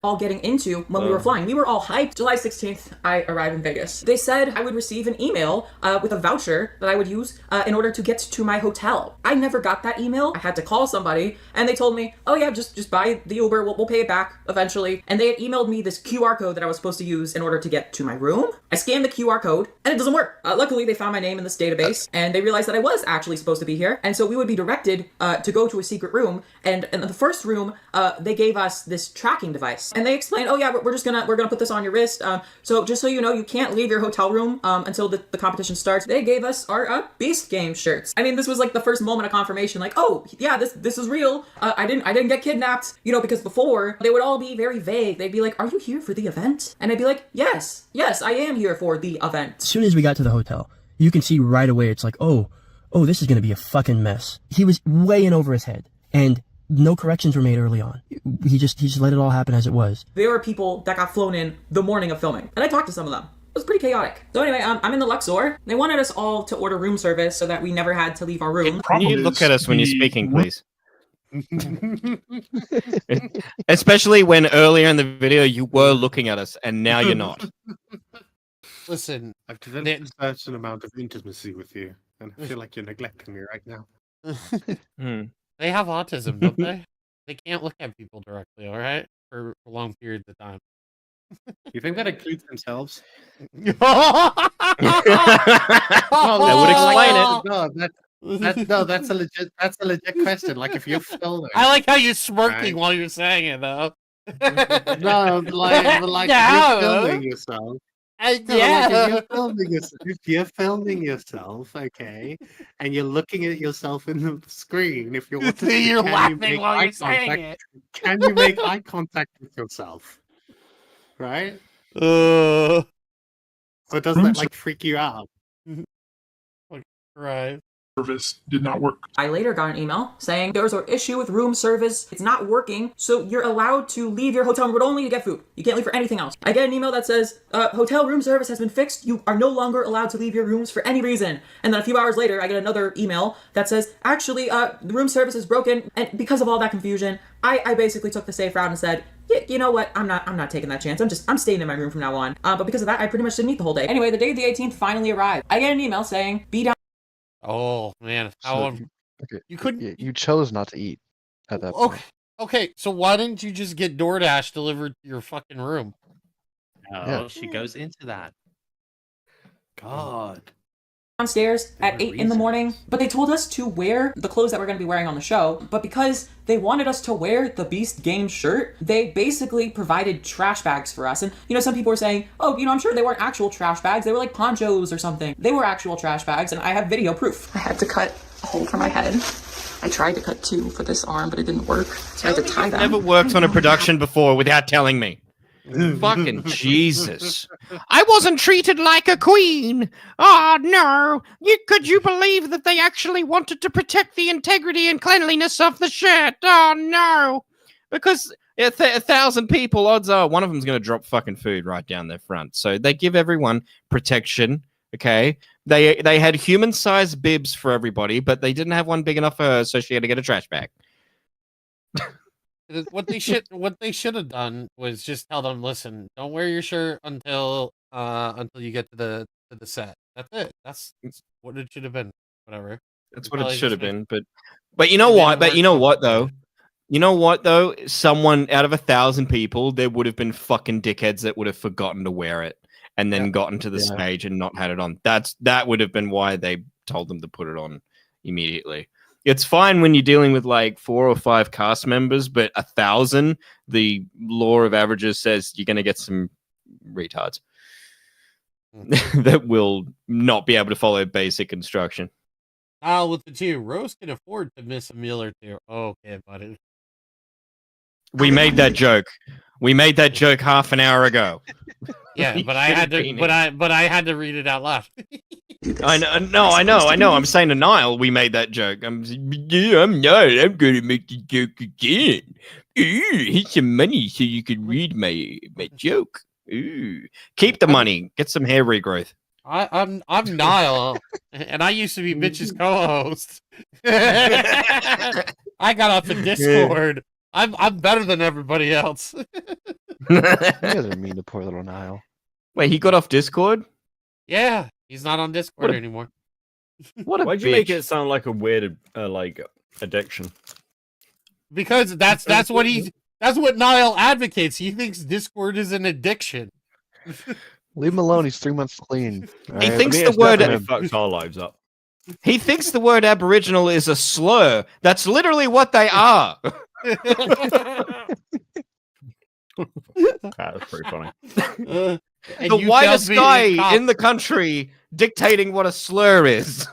all getting into when we were flying. We were all hyped. July 16th, I arrived in Vegas. They said I would receive an email with a voucher that I would use in order to get to my hotel. I never got that email. I had to call somebody, and they told me, oh yeah, just buy the Uber. We'll pay it back eventually. And they had emailed me this QR code that I was supposed to use in order to get to my room. I scanned the QR code, and it doesn't work. Luckily, they found my name in this database, and they realized that I was actually supposed to be here. And so we would be directed to go to a secret room. And in the first room, they gave us this tracking device. And they explained, oh yeah, we're gonna put this on your wrist. So just so you know, you can't leave your hotel room until the competition starts. They gave us our Beast Game shirts. I mean, this was like the first moment of confirmation, like, oh yeah, this is real. I didn't get kidnapped, you know, because before they would all be very vague. They'd be like, are you here for the event? And I'd be like, yes, I am here for the event. As soon as we got to the hotel, you can see right away, it's like, oh, this is gonna be a fucking mess. He was way in over his head, and no corrections were made early on. He just let it all happen as it was. There were people that got flown in the morning of filming, and I talked to some of them. It was pretty chaotic. So anyway, I'm in the Luxor. They wanted us all to order room service so that we never had to leave our room. Can you look at us when you're speaking, please? Especially when earlier in the video you were looking at us and now you're not. Listen, I've developed a certain amount of intimacy with you, and I feel like you're neglecting me right now. They have autism, don't they? They can't look at people directly, all right, for long periods of time. You think that includes themselves? That would explain it. No, that's a legit question. Like if you're filming, I like how you're smirking while you're saying it, though. No, like Yeah. you're filming yourself. Yeah. Like if you're filming yourself, okay, and you're looking at yourself in the screen. If you're watching, You're can laughing you make while eye you're saying contact? it. Can you make eye contact with yourself? Right? Uh, So doesn't that like freak you out? Right. Service did not work. I later got an email saying there's an issue with room service. It's not working, so you're allowed to leave your hotel room, but only to get food. You can't leave for anything else. I get an email that says, hotel room service has been fixed. You are no longer allowed to leave your rooms for any reason. And then a few hours later, I get another email that says, actually, the room service is broken. And because of all that confusion, I basically took the safe route and said, you know what? I'm not taking that chance. I'm staying in my room from now on. But because of that, I pretty much didn't eat the whole day. Anyway, the day of the 18th finally arrived. I get an email saying, be down. Oh man, you couldn't. You chose not to eat at that point. Okay, so why didn't you just get DoorDash delivered to your fucking room? Oh, she goes into that. God. Downstairs at 8 in the morning, but they told us to wear the clothes that we're going to be wearing on the show. But because they wanted us to wear the Beast Game shirt, they basically provided trash bags for us. And you know, some people were saying, oh, you know, I'm sure they weren't actual trash bags. They were like ponchos or something. They were actual trash bags, and I have video proof. I had to cut a hole for my head. I tried to cut two for this arm, but it didn't work. So I had to tie them. Never worked on a production before without telling me. Fucking Jesus. I wasn't treated like a queen. Oh, no. Could you believe that they actually wanted to protect the integrity and cleanliness of the shirt? Oh, no. Because 1,000 people, odds are one of them's going to drop fucking food right down their front. So they give everyone protection, okay? They had human-sized bibs for everybody, but they didn't have one big enough for her, so she had to get a trash bag. What they should have done was just tell them, listen, don't wear your shirt until you get to the set. That's it. That's what it should have been. Whatever. That's what it should have been. But you know what? But you know what though? You know what though? Someone out of 1,000 people, there would have been fucking dickheads that would have forgotten to wear it and then gotten to the stage and not had it on. That would have been why they told them to put it on immediately. it's fine when you're dealing with like 4 or 5 cast members, but 1,000, the law of averages says you're going to get some retards that will not be able to follow basic instruction. With the 2, Rose can afford to miss a meal or 2. Okay, buddy. We made that joke. We made that joke half an hour ago. Yeah, but I had to. But I had to read it out loud. I know. I'm saying to Niall, we made that joke. I'm not. I'm going to make the joke again. Ooh, here's some money so you can read my joke. Ooh, keep the money. Get some hair regrowth. I'm Niall, and I used to be Mitch's co-host. I got off of Discord. I'm better than everybody else. You guys are mean to poor little Niall. Wait, he got off Discord? Yeah, he's not on Discord anymore. Why'd you make it sound like a weird like addiction? Because that's what Niall advocates. He thinks Discord is an addiction. Leave him alone. He's 3 months clean. He thinks the word fucks our lives up. He thinks the word Aboriginal is a slur. That's literally what they are. That's pretty funny. The whitest guy in the country dictating what a slur is.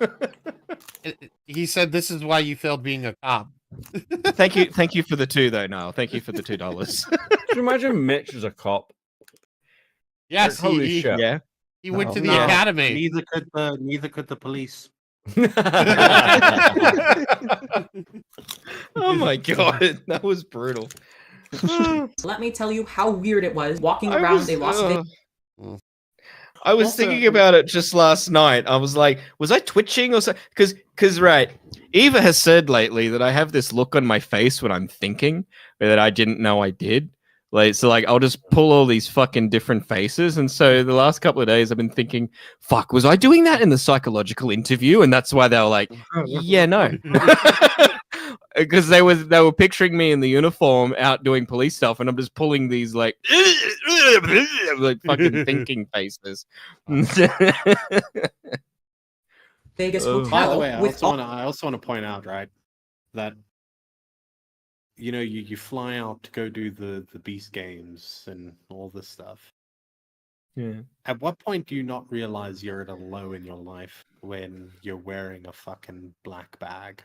He said, "This is why you failed being a cop." Thank you for the 2 though, Niall. Thank you for the $2. Could you imagine Mitch as a cop? Yes, holy shit. Yeah. He went to the academy. Neither could the police. Oh my god, that was brutal. Let me tell you how weird it was walking around a Las Vegas. I was thinking about it just last night. I was like, was I twitching or something? Because right, Eva has said lately that I have this look on my face when I'm thinking that I didn't know I did. So I'll just pull all these fucking different faces. And so the last couple of days I've been thinking, fuck, was I doing that in the psychological interview? And that's why they were like, yeah, no. Because they were picturing me in the uniform out doing police stuff, and I'm just pulling these like fucking thinking faces. Vegas By hotel. the way, I also want to point out, right, that you fly out to go do the Beast games and all this stuff. Yeah. At what point do you not realize you're at a low in your life when you're wearing a fucking black bag?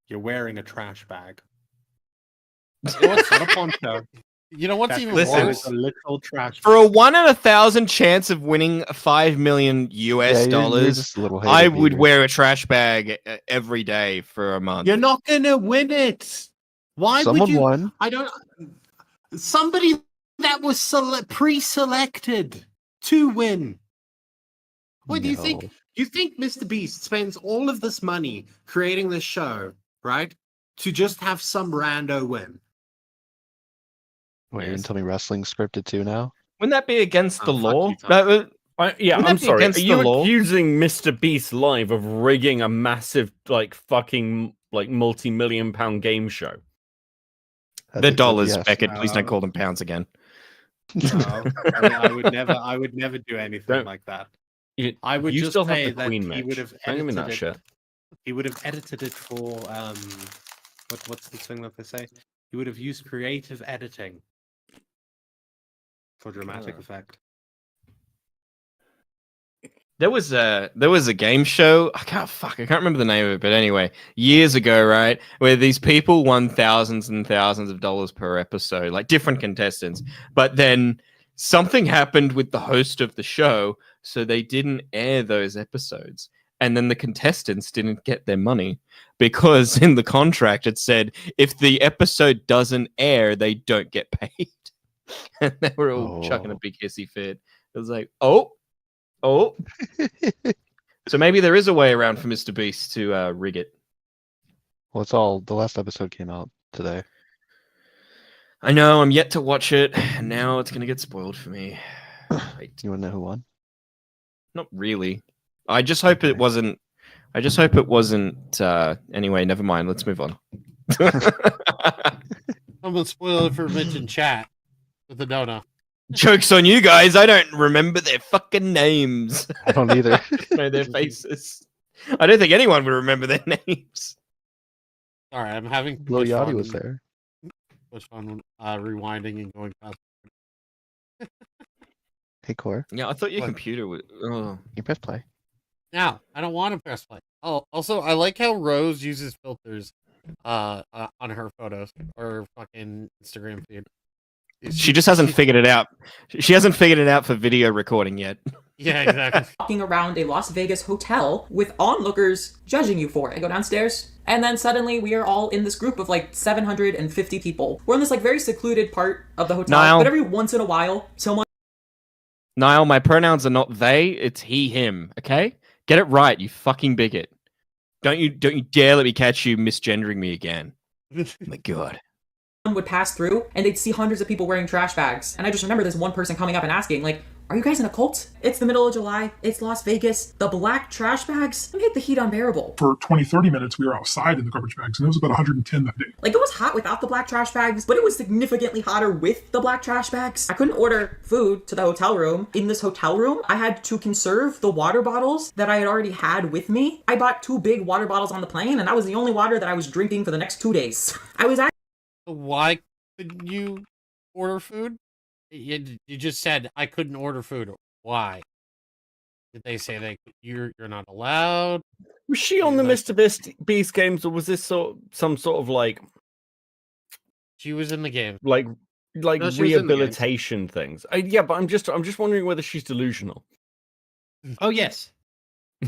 You're wearing a trash bag. It's not a poncho. You know what's even Listen, worse? A literal trash For a 1 in 1,000 chance of winning $5 million US dollars, just a little I hated would beaver. wear a trash bag every day for a month. You're not gonna win it. Why Someone would you? won. I don't. Somebody that was pre-selected to win. What do you think? You think MrBeast spends all of this money creating this show, right, to just have some rando win? Wait, you're gonna tell me wrestling's scripted too now? Wouldn't that be against the law? Yeah, Wouldn't I'm that be sorry. Are against the you law? accusing MrBeast Live of rigging a massive, fucking, multi-million-pound game show? They're dollars, yes. Beckett. Please don't call them pounds again. No, I would never do anything like that. I would you just still have say the that Queen he match. would have Don't give me that edited shit. He would have edited it for what's the thing that they say? He would have used creative editing for dramatic effect. There was a game show. I can't remember the name of it, but anyway, years ago, right, where these people won thousands and thousands of dollars per episode, like different contestants. But then something happened with the host of the show, so they didn't air those episodes. And then the contestants didn't get their money because in the contract it said if the episode doesn't air, they don't get paid. And they were all chucking a big hissy fit. It was like, oh. So maybe there is a way around for MrBeast to rig it. Well, the last episode came out today. I know, I'm yet to watch it, and now it's gonna get spoiled for me. You wanna know who won? Not really. I just hope it wasn't. Anyway, never mind. Let's move on. I'm gonna spoil it for Mitch in chat with the donut. Joke's on you guys. I don't remember their fucking names. I don't either. Know their faces. I don't think anyone would remember their names. Sorry, I'm having too Lil much Yachty fun. was there. Much fun rewinding and going past. Hey, Core. Yeah, I thought your What? computer would. Oh. You press play. Now, I don't want to press play. Oh, also, I like how Rose uses filters on her photos or fucking Instagram feed. She just hasn't figured it out. She hasn't figured it out for video recording yet. Yeah, exactly. Walking around a Las Vegas hotel with onlookers judging you for it. I go downstairs, and then suddenly we are all in this group of like 750 people. We're in this like very secluded part of the hotel, Niall. but every once in a while, someone Niall, my pronouns are not they, it's he, him, okay? Get it right, you fucking bigot. Don't you dare let me catch you misgendering me again. Oh my god. would pass through, and they'd see hundreds of people wearing trash bags. And I just remember this one person coming up and asking, like, are you guys in a cult? It's the middle of July. It's Las Vegas. The black trash bags make the heat unbearable. For 20, 30 minutes, we were outside in the garbage bags, and it was about 110 that day. Like, it was hot without the black trash bags, but it was significantly hotter with the black trash bags. I couldn't order food to the hotel room. In this hotel room, I had to conserve the water bottles that I had already had with me. I bought 2 big water bottles on the plane, and that was the only water that I was drinking for the next 2 days. I was Why couldn't you order food? You just said I couldn't order food. Why? Did they say you're not allowed? Was she on the Mr. Beast games, or was this some sort of like? She was in the game. Like No, she was in the rehabilitation things. Yeah, but I'm just wondering whether she's delusional. Oh yes.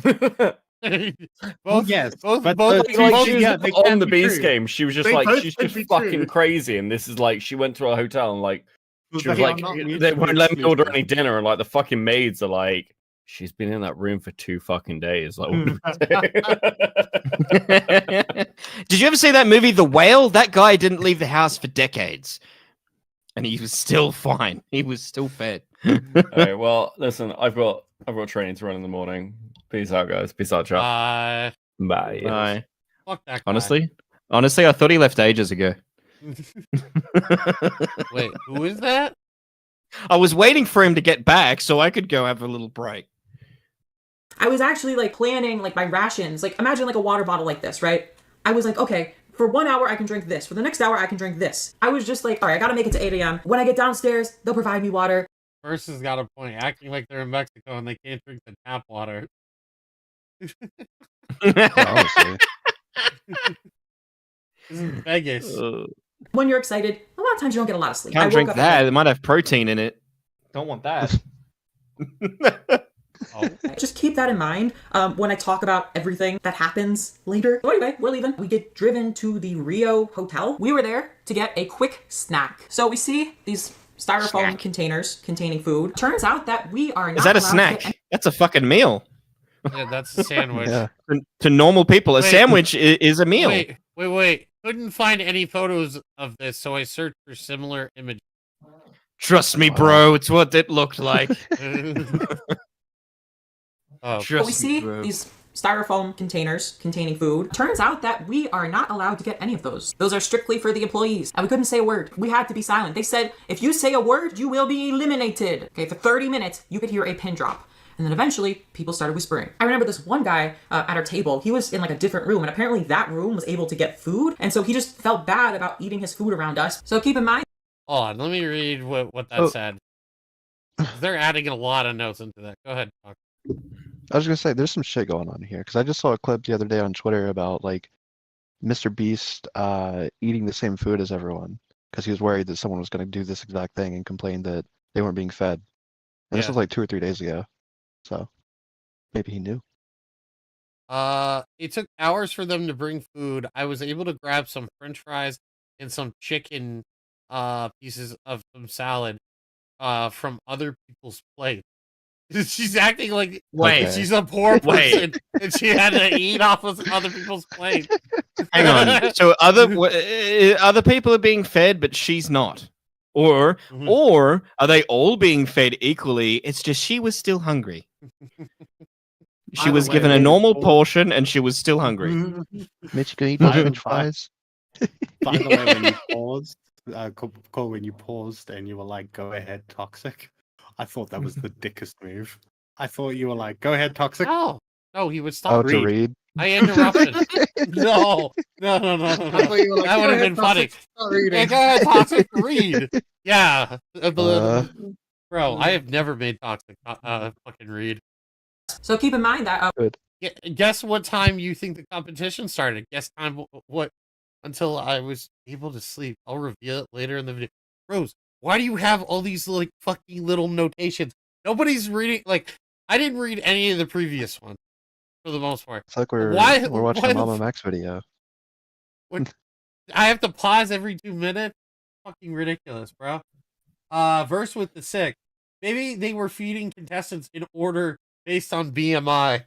Both, yes. both, But both, Like, both, she was yeah, they on can the be Beast true. game. She was just They like, both she's can just be fucking true. crazy, and this is like, she went to a hotel and like, she was They are like, not they mutually won't let me order exclusive. any dinner, and like the fucking maids are like, she's been in that room for 2 fucking days. Like, what do we do? Did you ever see that movie, The Whale? That guy didn't leave the house for decades. And he was still fine. He was still fed. Alright, well, listen, I've got training to run in the morning. Peace out, guys. Peace out, chat. Bye. Bye. Fuck that guy. Honestly, I thought he left ages ago. Wait, who is that? I was waiting for him to get back so I could go have a little break. I was actually like planning like my rations. Like imagine like a water bottle like this, right? I was like, okay, for 1 hour I can drink this. For the next hour I can drink this. I was just like, all right, I gotta make it to 8 a.m. When I get downstairs, they'll provide me water. First has got a point, acting like they're in Mexico and they can't drink the tap water. Honestly. This is Vegas. When you're excited, a lot of times you don't get a lot of sleep. I Can't woke drink up that. It might have protein in it. Don't want that. Just keep that in mind when I talk about everything that happens later. So anyway, we're leaving. We get driven to the Rio Hotel. We were there to get a quick snack. So we see these styrofoam containers containing food. Turns out that we are not Is that a allowed to snack? get That's a fucking meal. Yeah, that's a sandwich. Yeah. To normal people, a Wait. sandwich is a meal. Wait. Couldn't find any photos of this, so I searched for similar images. Trust me, bro. It's what it looked like. Oh, But we see these styrofoam containers containing food. Turns out that we are not allowed to get any of those. Those are strictly for the employees. And we couldn't say a word. We had to be silent. They said, if you say a word, you will be eliminated. Okay, for 30 minutes, you could hear a pin drop. And then eventually, people started whispering. I remember this one guy at our table, he was in like a different room, and apparently that room was able to get food, and so he just felt bad about eating his food around us. So keep in mind. Hold on, let me read what that said. They're adding a lot of notes into that. Go ahead, Doc. I was gonna say there's some shit going on here because I just saw a clip the other day on Twitter about like MrBeast eating the same food as everyone because he was worried that someone was gonna do this exact thing and complain that they weren't being fed. And this Yeah. was like 2 or 3 days ago, so maybe he knew. It took hours for them to bring food. I was able to grab some French fries and some chicken pieces of some salad from other people's plates. She's acting like she's a poor person and she had to eat off of other people's plates. Hang on. So other people are being fed, but she's not. Or are they all being fed equally? It's just she was still hungry. She was given a normal portion and she was still hungry. Mitch, you can eat French fries. By the way, when you paused, Cole, when you paused and you were like, "Go ahead, toxic," I thought that was the dickest move. I thought you were like, "Go ahead, toxic." No, No, he would Oh, stop. to read. I interrupted. No. I thought you were like, That would have been funny. Hey, go ahead, Toxic, read. Yeah. Bro, I have never made Toxic fucking read. So keep in mind that Guess what time you think the competition started? Guess time what until I was able to sleep. I'll reveal it later in the video. Rose, why do you have all these like fucking little notations? Nobody's reading. Like, I didn't read any of the previous ones for the most part. It's like we're watching a Mama Max video. I have to pause every 2 minutes. Fucking ridiculous, bro. Verse with the sick. Maybe they were feeding contestants in order based on BMI.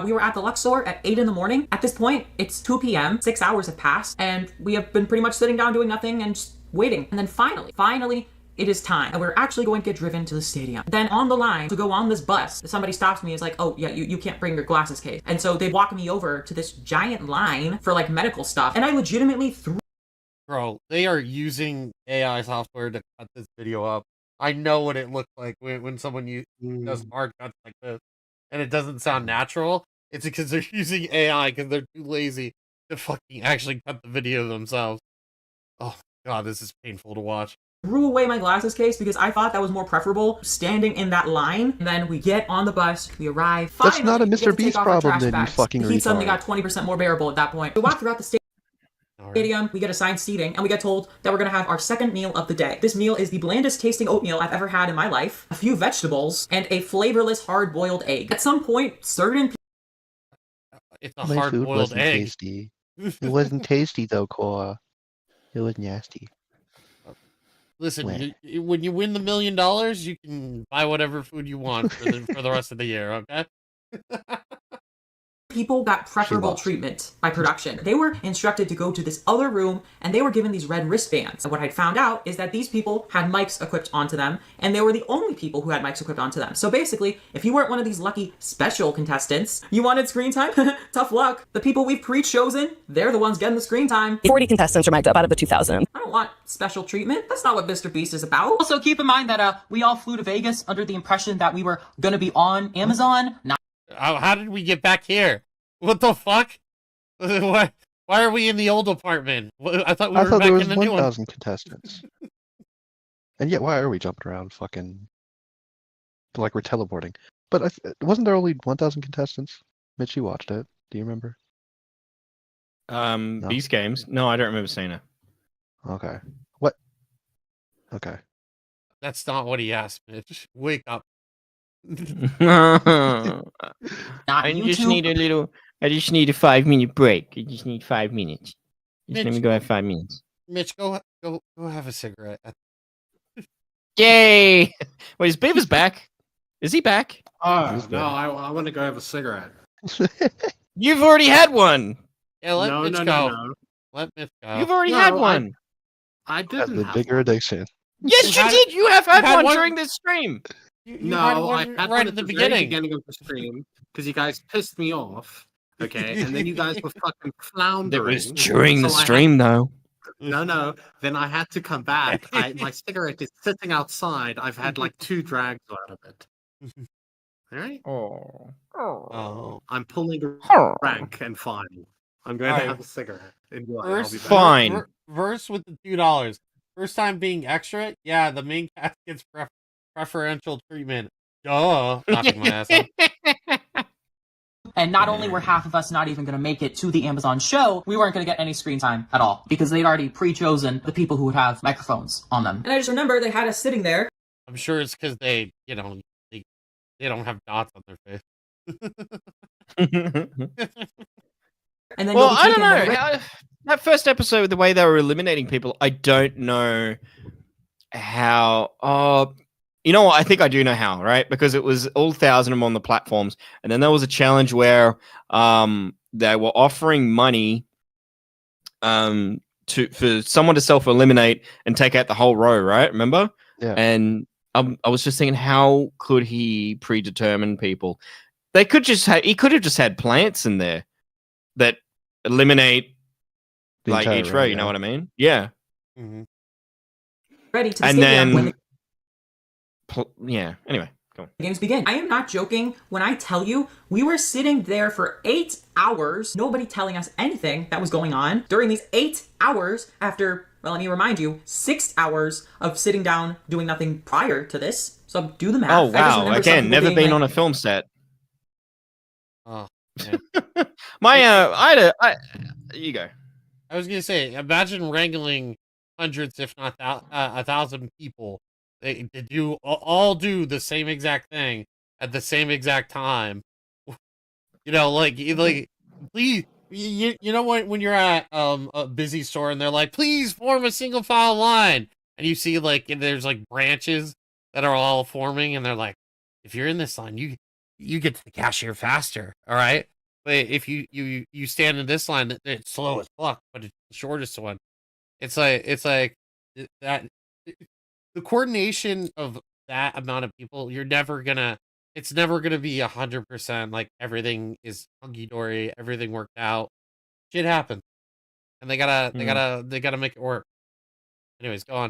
We were at the Luxor at 8 in the morning. At this point, it's 2 p.m. 6 hours have passed, and we have been pretty much sitting down doing nothing and just waiting. And then finally, it is time. And we're actually going to get driven to the stadium. Then on the line to go on this bus, somebody stops me and is like, oh yeah, you can't bring your glasses case. And so they walk me over to this giant line for like medical stuff. And I legitimately threw. Bro, they are using AI software to cut this video up. I know what it looks like when someone does hard cuts like this. And it doesn't sound natural. It's because they're using AI because they're too lazy to fucking actually cut the video themselves. Oh god, this is painful to watch. Threw away my glasses case because I thought that was more preferable standing in that line. And then we get on the bus, we arrive. That's Finally, not a we get to take MrBeast off our problem trash then, you bags. fucking The heat suddenly retard. got 20% more bearable at that point. We walk throughout the stadium, we get assigned seating, and we get told that we're gonna have our second meal of the day. This meal is the blandest tasting oatmeal I've ever had in my life, a few vegetables, and a flavorless hard-boiled egg. At some point, certain It's a My food hard-boiled wasn't egg. tasty. It wasn't tasty though, Cora. It was nasty. Listen, when you win the $1 million, you can buy whatever food you want for the rest of the year, okay? people got preferable treatment by production. They were instructed to go to this other room and they were given these red wristbands. And what I'd found out is that these people had mics equipped onto them and they were the only people who had mics equipped onto them. So basically, if you weren't one of these lucky special contestants, you wanted screen time? Tough luck. The people we've pre-chosen, they're the ones getting the screen time. 40 contestants are mic'd up out of the 2,000. I don't want special treatment. That's not what MrBeast is about. Also, keep in mind that we all flew to Vegas under the impression that we were going to be on Amazon. How did we get back here? What the fuck? Why are we in the old apartment? I thought we were back there was in the new one. 1,000 contestants. And yet, why are we jumping around fucking like we're teleporting? But wasn't there only 1,000 contestants? Mitch, you watched it. Do you remember? No? Beast Games? No, I don't remember seeing it. Okay. What? Okay. That's not what he asked, Mitch. Wake up. I just need a 5-minute break. I just need 5 minutes. Just let me go have 5 minutes. Mitch, go have a cigarette. Yay! Wait, is Beaver's back? Is he back? Oh, no, I want to go have a cigarette. You've already had one. Yeah, let Mitch go. No. Let Mitch go. You've already had one. I That's didn't the have bigger addiction. Yes, you did. You have had one during this stream. No, I had right one at the very beginning. beginning of the stream because you guys pissed me off. Okay, and then you guys were fucking floundering. It was during the So I stream, though. No. Then I had to come back. My cigarette is sitting outside. I've had like 2 drags out of it. All right. Oh. I'm pulling a rank and fine. I'm going to have a cigarette. Enjoy. I'll be back. Fine. Verse with the $2. First time being extra? Yeah, the main cast gets preferential treatment. Duh. Laughing my ass off. And not only were half of us not even going to make it to the Amazon show, we weren't going to get any screen time at all because they'd already pre-chosen the people who would have microphones on them. And I just remember they had us sitting there. I'm sure it's because they don't have dots on their face. And then Well, I don't know. That first episode, the way they were eliminating people, I don't know how. You know what? I think I do know how, right? Because it was all 1,000 of them on the platforms, and then there was a challenge where they were offering money for someone to self-eliminate and take out the whole row, right? Remember? Yeah. And I was just thinking, how could he predetermine people? They could just he could have just had plants in there that eliminate The like entire each row, row. You know yeah. what I mean? Yeah. Mm-hmm. Ready to the And stadium then when Yeah. Anyway, go on. Games begin. I am not joking when I tell you we were sitting there for 8 hours, nobody telling us anything that was going on. During these 8 hours, after, well, let me remind you, 6 hours of sitting down doing nothing prior to this. So do the math. Oh wow! Again, never been on a film set. Oh, you go. I was gonna say, imagine wrangling hundreds, if not 1,000 people. They do all do the same exact thing at the same exact time. You know, like please, you know when you're at a busy store and they're like, please form a single file line, and you see like there's like branches that are all forming, and they're like, if you're in this line, you get to the cashier faster, all right? But if you stand in this line, it's slow as fuck, but it's the shortest one. It's like that. The coordination of that amount of people, it's never gonna be 100%. Like everything is hunky dory, everything worked out. Shit happens, and they gotta make it work. Anyways, go on.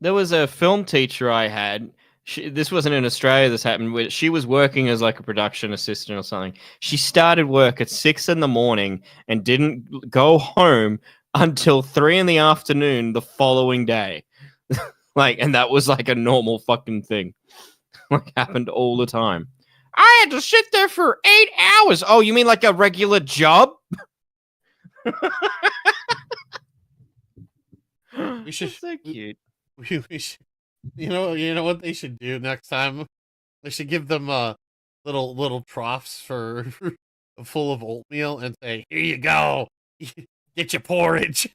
There was a film teacher I had. This wasn't in Australia. This happened. She was working as like a production assistant or something. She started work at 6 a.m. and didn't go home until 3 p.m. the following day. And that was like a normal fucking thing. Like happened all the time. I had to sit there for 8 hours. Oh, you mean like a regular job? We should. So cute. We should. You know what they should do next time? They should give them little troughs full of oatmeal and say, "Here you go, get your porridge."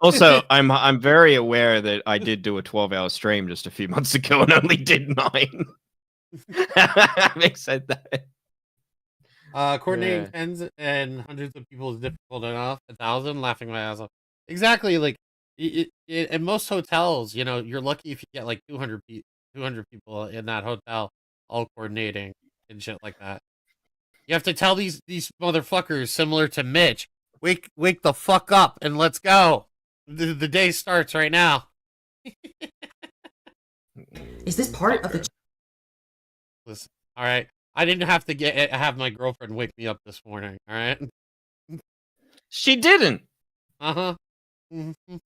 Also, I'm very aware that I did do a 12-hour stream just a few months ago and only did 9. Having said that, coordinating tens and hundreds of people is difficult enough. 1,000, laughing my ass off. Exactly, like in most hotels, you're lucky if you get like 200 people in that hotel all coordinating and shit like that. You have to tell these motherfuckers, similar to Mitch, wake the fuck up and let's go. The day starts right now. Is this part of the... Listen, all right. I didn't have to have my girlfriend wake me up this morning, all right? She didn't. Uh-huh. Mm-hmm.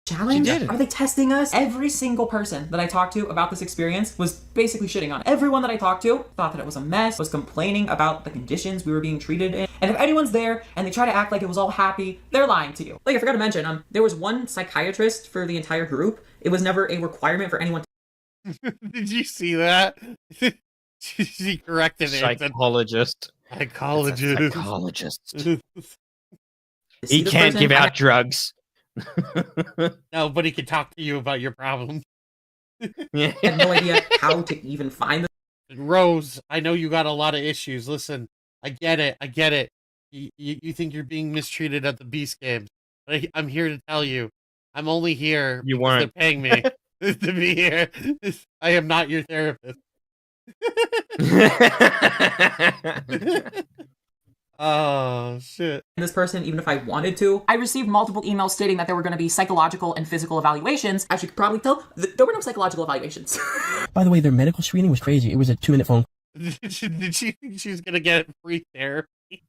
Challenge? Are they testing us? Every single person that I talked to about this experience was basically shitting on it. Everyone that I talked to thought that it was a mess, was complaining about the conditions we were being treated in. And if anyone's there and they try to act like it was all happy, they're lying to you. Like I forgot to mention, there was one psychiatrist for the entire group. It was never a requirement for anyone to... Did you see that? She corrected it. Psychologist. Psychologist. He can't give out drugs. No, but he can talk to you about your problems. I have no idea how to even find this. Rose, I know you got a lot of issues. Listen, I get it. You think you're being mistreated at the Beast Games. But I'm here to tell you, I'm only here because they're paying me to be here. I am not your therapist. Oh, shit. This person, even if I wanted to. I received multiple emails stating that there were going to be psychological and physical evaluations. As you could probably tell, there were no psychological evaluations. By the way, their medical screening was crazy. It was a 2-minute phone. Did she think she was going to get free therapy?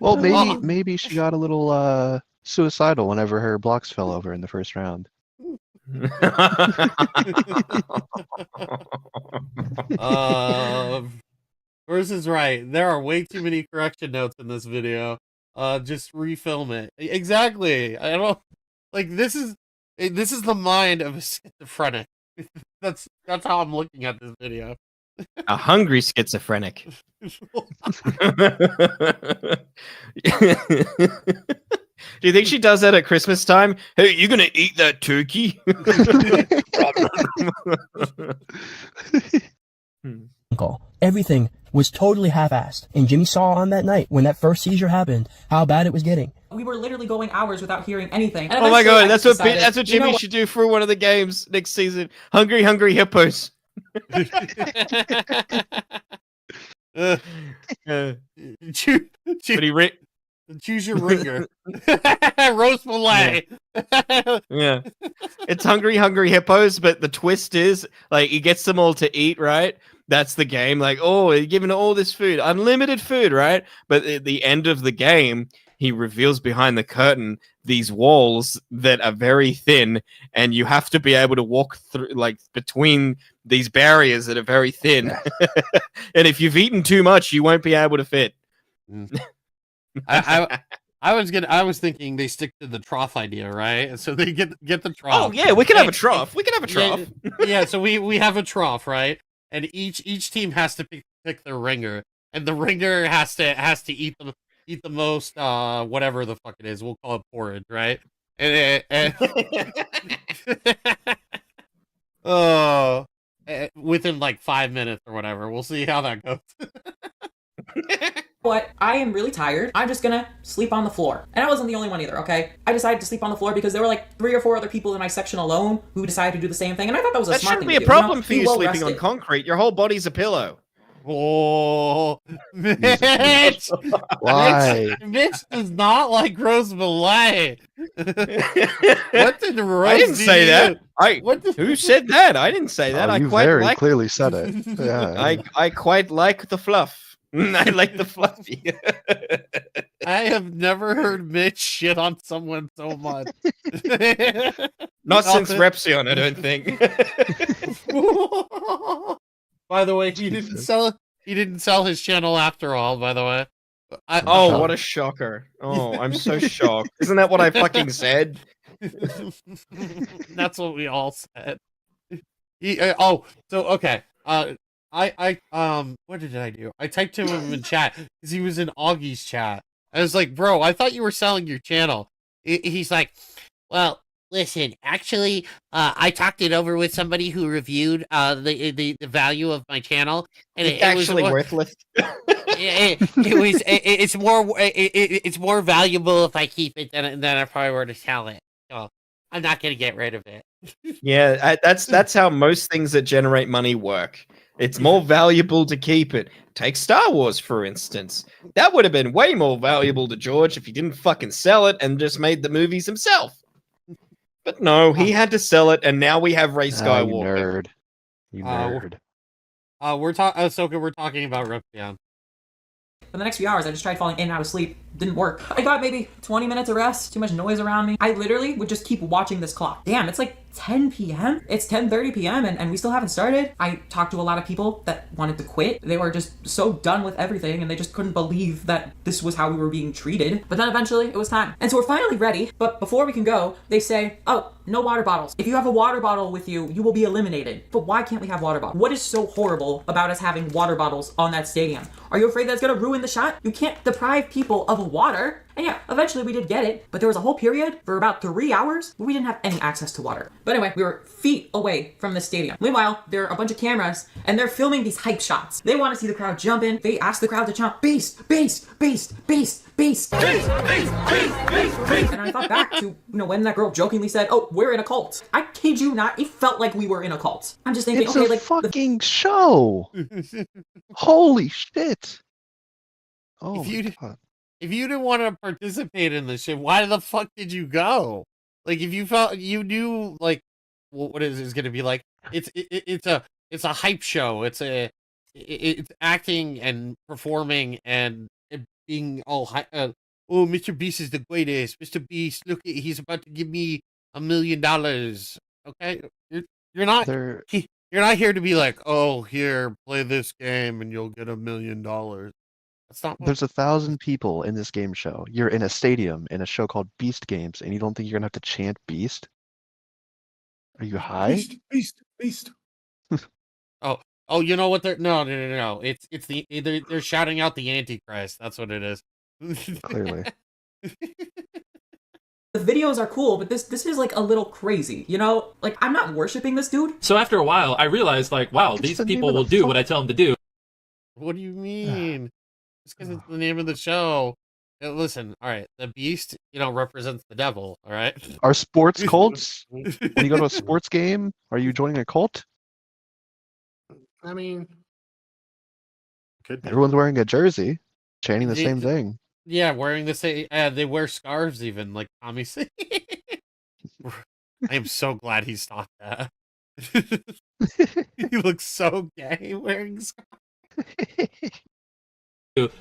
Well, maybe she got a little suicidal whenever her blocks fell over in the first round. Bruce is right. There are way too many correction notes in this video. Just refilm it. Exactly. I don't like this is the mind of a schizophrenic. That's how I'm looking at this video. A hungry schizophrenic. Do you think she does that at Christmas time? Hey, you gonna eat that turkey? Everything was totally half-assed. And Jimmy saw on that night, when that first seizure happened, how bad it was getting. We were literally going hours without hearing anything. Oh my god, that's what Jimmy should do for one of the games next season. Hungry hippos. But Choose your ringer. Roast Mulet. Yeah. It's Hungry Hippos, but the twist is, like, he gets them all to eat, right? That's the game. Like, oh, you're giving all this food, unlimited food, right? But at the end of the game, he reveals behind the curtain these walls that are very thin, and you have to be able to walk through, like, between these barriers that are very thin. And if you've eaten too much, you won't be able to fit. I was thinking they stick to the trough idea, right? So they get the trough. Oh yeah, we can have a trough. We can have a trough. Yeah, so we have a trough, right? And each team has to pick their ringer, and the ringer has to eat the most whatever the fuck it is. We'll call it porridge, right? And oh, within like 5 minutes or whatever. We'll see how that goes. But I am really tired. I'm just gonna sleep on the floor. And I wasn't the only one either, okay? I decided to sleep on the floor because there were like 3 or 4 other people in my section alone who decided to do the same thing, and I thought that was a That smart shouldn't thing be to a do, problem for you Be well sleeping on rested. concrete. Your whole body's a pillow. Oh, Mitch! Why? Mitch does not like Rose Mulet. What did Rose? I didn't say that. What who said that? I didn't say that. Oh, I you quite very like. clearly said it. Yeah. I quite like the fluff. I like the fluffy. I have never heard Mitch shit on someone so much. Not since Repsion, I don't think. By the way, he didn't sell his channel after all, by the way. What a shocker. Oh, I'm so shocked. Isn't that what I fucking said? That's what we all said. Okay. What did I do? I typed him in chat because he was in Augie's chat. I was like, bro, I thought you were selling your channel. He's like, well, listen, actually, I talked it over with somebody who reviewed the value of my channel, and it's actually worthless. It's more valuable if I keep it than if I were to sell it. So I'm not gonna get rid of it. Yeah, that's how most things that generate money work. It's more valuable to keep it. Take Star Wars, for instance. That would have been way more valuable to George if he didn't fucking sell it and just made the movies himself. But no, he had to sell it, and now we have Rey Skywalker. You nerd. We're talking about Reption. For the next few hours, I just tried falling in and out of sleep. Didn't work. I got maybe 20 minutes of rest, too much noise around me. I literally would just keep watching this clock. Damn, it's like 10 p.m.? It's 10:30 p.m. and we still haven't started. I talked to a lot of people that wanted to quit. They were just so done with everything and they just couldn't believe that this was how we were being treated. But then eventually it was time. And so we're finally ready, but before we can go, they say, oh, no water bottles. If you have a water bottle with you, you will be eliminated. But why can't we have water bottles? What is so horrible about us having water bottles on that stadium? Are you afraid that's gonna ruin the shot? You can't deprive people of water. And yeah, eventually we did get it, but there was a whole period for about 3 hours where we didn't have any access to water. But anyway, we were feet away from the stadium. Meanwhile, there are a bunch of cameras and they're filming these hype shots. They want to see the crowd jump in. They ask the crowd to chant, "Beast, beast, beast, beast, beast, beast, beast, beast, beast." And I thought back to, when that girl jokingly said, "Oh, we're in a cult." I kid you not, it felt like we were in a cult. I'm just thinking, It's okay, a like fucking show. Holy shit. Oh, If you didn't want to participate in this shit, why the fuck did you go? Like, if you felt you knew, like, what is this going to be like? It's a hype show. It's acting and performing and it being all hype. Oh, MrBeast is the greatest. MrBeast, look, he's about to give me $1 million. Okay, you're not here to be like, oh, here, play this game and you'll get $1 million. That's not. There's 1,000 people in this game show. You're in a stadium in a show called Beast Games, and you don't think you're gonna have to chant "Beast"? Are you high? Beast, beast, beast. Oh, you know what? No. They're shouting out the Antichrist. That's what it is. Clearly. the videos are cool, but this is like a little crazy, Like, I'm not worshiping this dude. So after a while, I realized, like, wow, these people will do what I tell them to do. What do you mean? It's because it's the name of the show. Listen, all right, the beast, represents the devil, all right? Are sports cults? When you go to a sports game, are you joining a cult? I mean, could be. Everyone's wearing a jersey, chanting the same thing. Yeah, wearing the same. They wear scarves even, like Tommy said. I am so glad he stopped that. He looks so gay wearing scarves.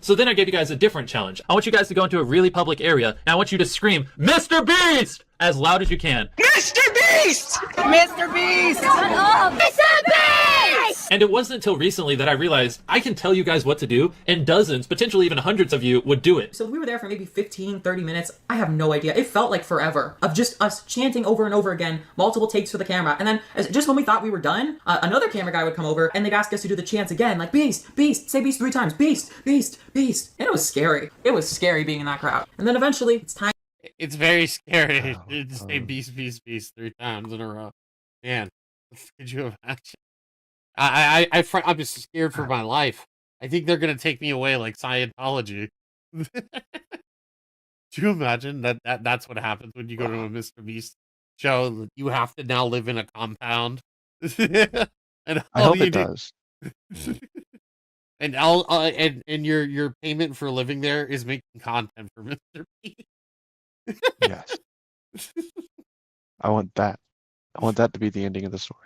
So then I gave you guys a different challenge. I want you guys to go into a really public area, and I want you to scream, Mr. Beast! As loud as you can. Mr. Beast! Mr. Beast! Mr. Beast! And it wasn't until recently that I realized I can tell you guys what to do, and dozens, potentially even hundreds of you would do it. So we were there for maybe 15, 30 minutes. I have no idea. It felt like forever of just us chanting over and over again, multiple takes for the camera. And then just when we thought we were done, another camera guy would come over and they'd ask us to do the chants again, like Beast, Beast, say Beast 3 times, Beast, Beast, Beast. And it was scary. It was scary being in that crowd. And then eventually it's time. It's very scary to say beast, beast, beast 3 times in a row. Man, could you imagine? I'm just scared for my life. I think they're gonna take me away like Scientology. Do you imagine that's what happens when you go to a MrBeast show? You have to now live in a compound. And I hope it does. And and your payment for living there is making content for MrBeast. Yes. I want that. I want that to be the ending of the story.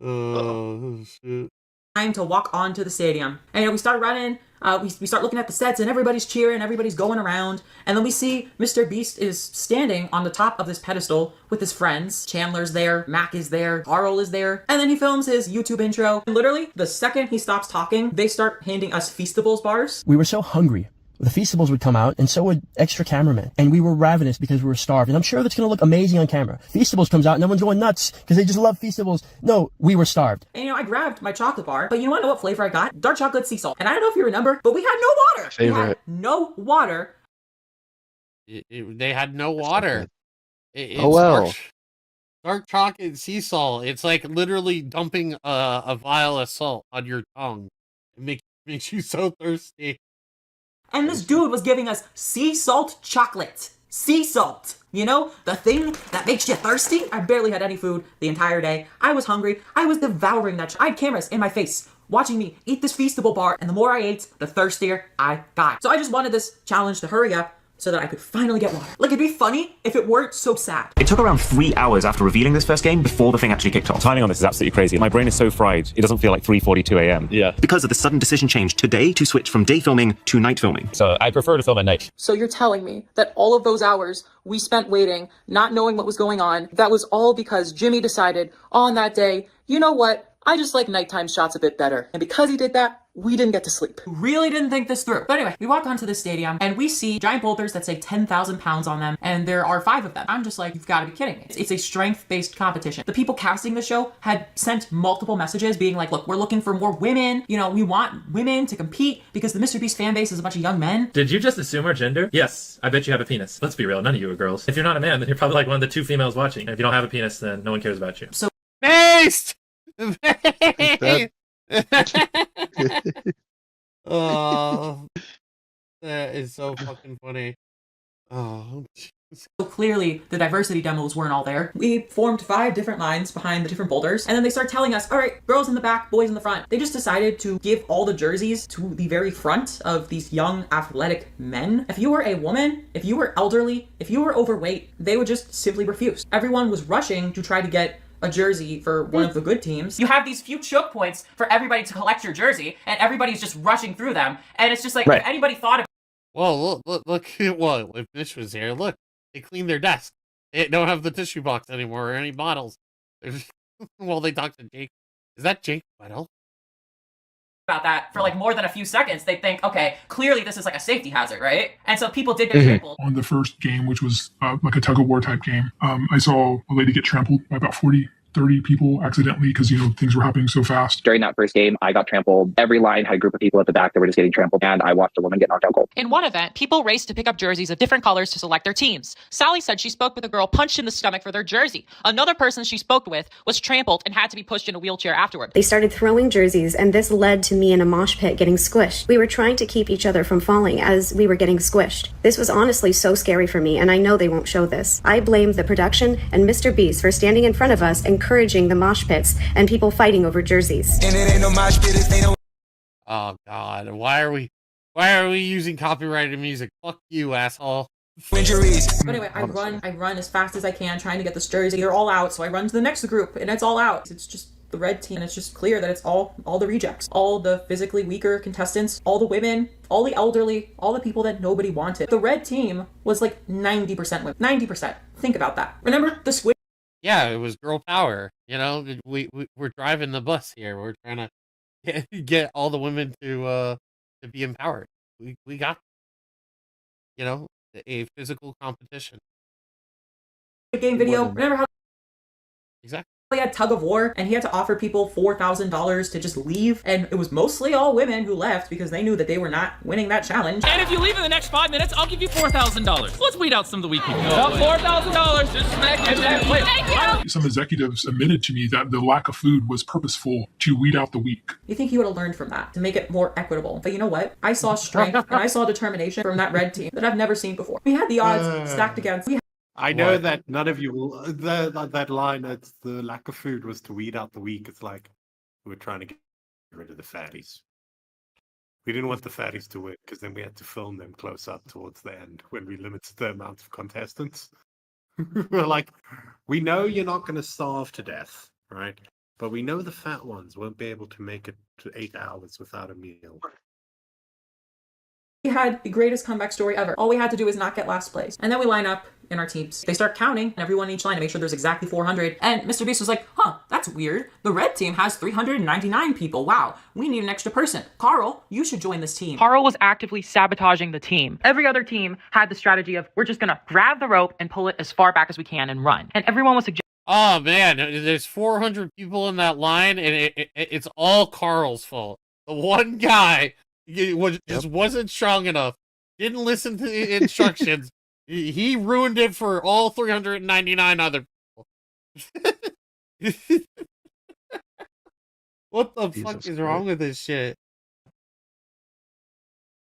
Oh, shit. Time to walk onto the stadium. And we start running, we start looking at the sets and everybody's cheering, everybody's going around. And then we see MrBeast is standing on the top of this pedestal with his friends. Chandler's there, Mac is there, Carl is there. And then he films his YouTube intro. And literally, the second he stops talking, they start handing us Feastables bars. We were so hungry. The Feastables would come out, and so would extra cameramen. And we were ravenous because we were starved. And I'm sure that's going to look amazing on camera. Feastables comes out, and everyone's going nuts because they just love Feastables. No, we were starved. And I grabbed my chocolate bar, but you want to know what flavor I got? Dark chocolate sea salt. And I don't know if you remember, but we had no water. Favorite. We had no water. They had no water. It's oh well. Dark chocolate sea salt. It's like literally dumping a vial of salt on your tongue. It makes you so thirsty. And this dude was giving us sea salt chocolate. Sea salt. You know, the thing that makes you thirsty? I barely had any food the entire day. I was hungry. I was devouring that. I had cameras in my face watching me eat this Feastable bar. And the more I ate, the thirstier I got. So I just wanted this challenge to hurry up so that I could finally get water. Like, it'd be funny if it weren't so sad. It took around 3 hours after revealing this first game before the thing actually kicked off. Timing on this is absolutely crazy. My brain is so fried, it doesn't feel like 3:42 a.m. Yeah. Because of the sudden decision change today to switch from day filming to night filming. So I prefer to film at night. So you're telling me that all of those hours we spent waiting, not knowing what was going on, that was all because Jimmy decided on that day, you know what? I just like nighttime shots a bit better. And because he did that, we didn't get to sleep. Really didn't think this through. But anyway, we walk onto the stadium and we see giant boulders that say 10,000 pounds on them. And there are 5 of them. I'm just like, you've got to be kidding me. It's a strength-based competition. The people casting the show had sent multiple messages being like, look, we're looking for more women. You know, we want women to compete because the MrBeast fan base is a bunch of young men. Did you just assume our gender? Yes, I bet you have a penis. Let's be real, none of you are girls. If you're not a man, then you're probably like one of the 2 females watching. And if you don't have a penis, then no one cares about you. So, Beast! Oh, that is so fucking funny. Oh, so clearly the diversity demos weren't all there. We formed 5 different lines behind the different boulders, and then they start telling us, all right, girls in the back, boys in the front. They just decided to give all the jerseys to the very front of these young athletic men. If you were a woman, if you were elderly, if you were overweight, they would just simply refuse. Everyone was rushing to try to get a jersey for one of the good teams. You have these few choke points for everybody to collect your jersey, and everybody's just rushing through them. And it's just like, if anybody thought of... Well, look. Well, if Nish was here, look. They cleaned their desk. They don't have the tissue box anymore or any bottles. Well, they talk to Jake. Is that Jake Weddle? About that for like more than a few seconds, they think, okay, clearly this is like a safety hazard, right? And so people did get trampled. On the first game, which was like a tug-of-war type game, I saw a lady get trampled by about 30 people accidentally because, things were happening so fast. During that first game, I got trampled. Every line had a group of people at the back that were just getting trampled, and I watched a woman get knocked out cold. In one event, people raced to pick up jerseys of different colors to select their teams. Sally said she spoke with a girl punched in the stomach for their jersey. Another person she spoke with was trampled and had to be pushed in a wheelchair afterward. They started throwing jerseys, and this led to me in a mosh pit getting squished. We were trying to keep each other from falling as we were getting squished. This was honestly so scary for me, and I know they won't show this. I blame the production and MrBeast for standing in front of us, encouraging the mosh pits and people fighting over jerseys. Oh God, why are we Why are we using copyrighted music? Fuck you, asshole. Injuries. But anyway, I run as fast as I can, trying to get this jersey. They're all out, so I run to the next group, and it's all out. It's just the red team, and it's just clear that it's all the rejects, all the physically weaker contestants, all the women, all the elderly, all the people that nobody wanted. The red team was like 90% women. 90%. Think about that. Remember the squid? Yeah, it was girl power. You know, we're driving the bus here. We're trying to get all the women to be empowered. We got, you know, a physical competition. Game video. Remember how Exactly. they had tug of war, and he had to offer people $4,000 to just leave, and it was mostly all women who left because they knew that they were not winning that challenge. And if you leave in the next 5 minutes, I'll give you $4,000. Let's weed out some of the weak people. About $4,000. Just smack it. Thank you. Some executives admitted to me that the lack of food was purposeful to weed out the weak. You think he would have learned from that to make it more equitable. But you know what? I saw strength and I saw determination from that red team that I've never seen before. We had the odds stacked against. I know that none of you will. That line, it's the lack of food was to weed out the weak. It's like we were trying to get rid of the fatties. We didn't want the fatties to win because then we had to film them close up towards the end when we limited the amount of contestants. We're like, we know you're not going to starve to death, right? But we know the fat ones won't be able to make it to 8 hours without a meal. We had the greatest comeback story ever. All we had to do is not get last place. And then we line up in our teams. They start counting everyone in each line to make sure there's exactly 400. And MrBeast was like, huh, that's weird. The red team has 399 people. Wow, we need an extra person. Carl, you should join this team. Carl was actively sabotaging the team. Every other team had the strategy of, we're just gonna grab the rope and pull it as far back as we can and run. And everyone was suggesting, oh man, there's 400 people in that line, and it's all Carl's fault. The one guy just wasn't strong enough, didn't listen to the instructions. He ruined it for all 399 other people. What the fuck is wrong with this shit?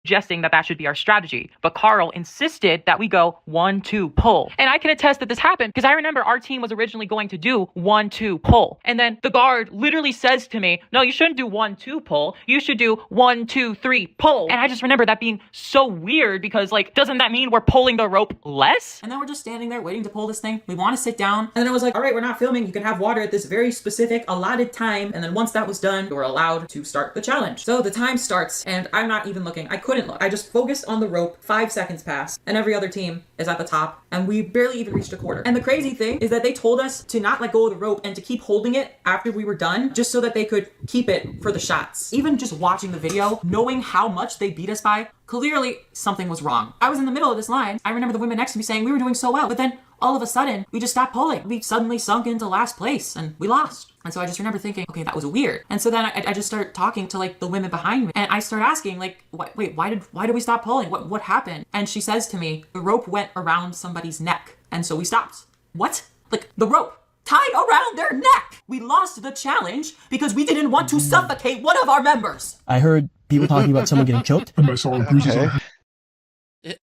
suggesting that should be our strategy. But Carl insisted that we go 1-2 pull. And I can attest that this happened because I remember our team was originally going to do 1-2 pull. And then the guard literally says to me, no, you shouldn't do 1-2 pull. You should do 1-2-3 pull. And I just remember that being so weird because, like, doesn't that mean we're pulling the rope less? And then we're just standing there waiting to pull this thing. We want to sit down. And then it was like, all right, we're not filming. You can have water at this very specific allotted time. And then once that was done, we were allowed to start the challenge. So the time starts and I'm not even looking. I couldn't look. I just focused on the rope. 5 seconds pass and every other team is at the top and we barely even reached a quarter. And the crazy thing is that they told us to not let go of the rope and to keep holding it after we were done just so that they could keep it for the shots. Even just watching the video, knowing how much they beat us by, clearly something was wrong. I was in the middle of this line. I remember the women next to me saying we were doing so well, but then all of a sudden we just stopped pulling. We suddenly sunk into last place and we lost. And so I just remember thinking, okay, that was weird. And so then I just started talking to like the women behind me and I started asking like, wait, why did we stop pulling? What happened? And she says to me, the rope went around somebody's neck. And so we stopped. What? Like the rope tied around their neck. We lost the challenge because we didn't want to suffocate one of our members. I heard people talking about someone getting choked. I saw bruises on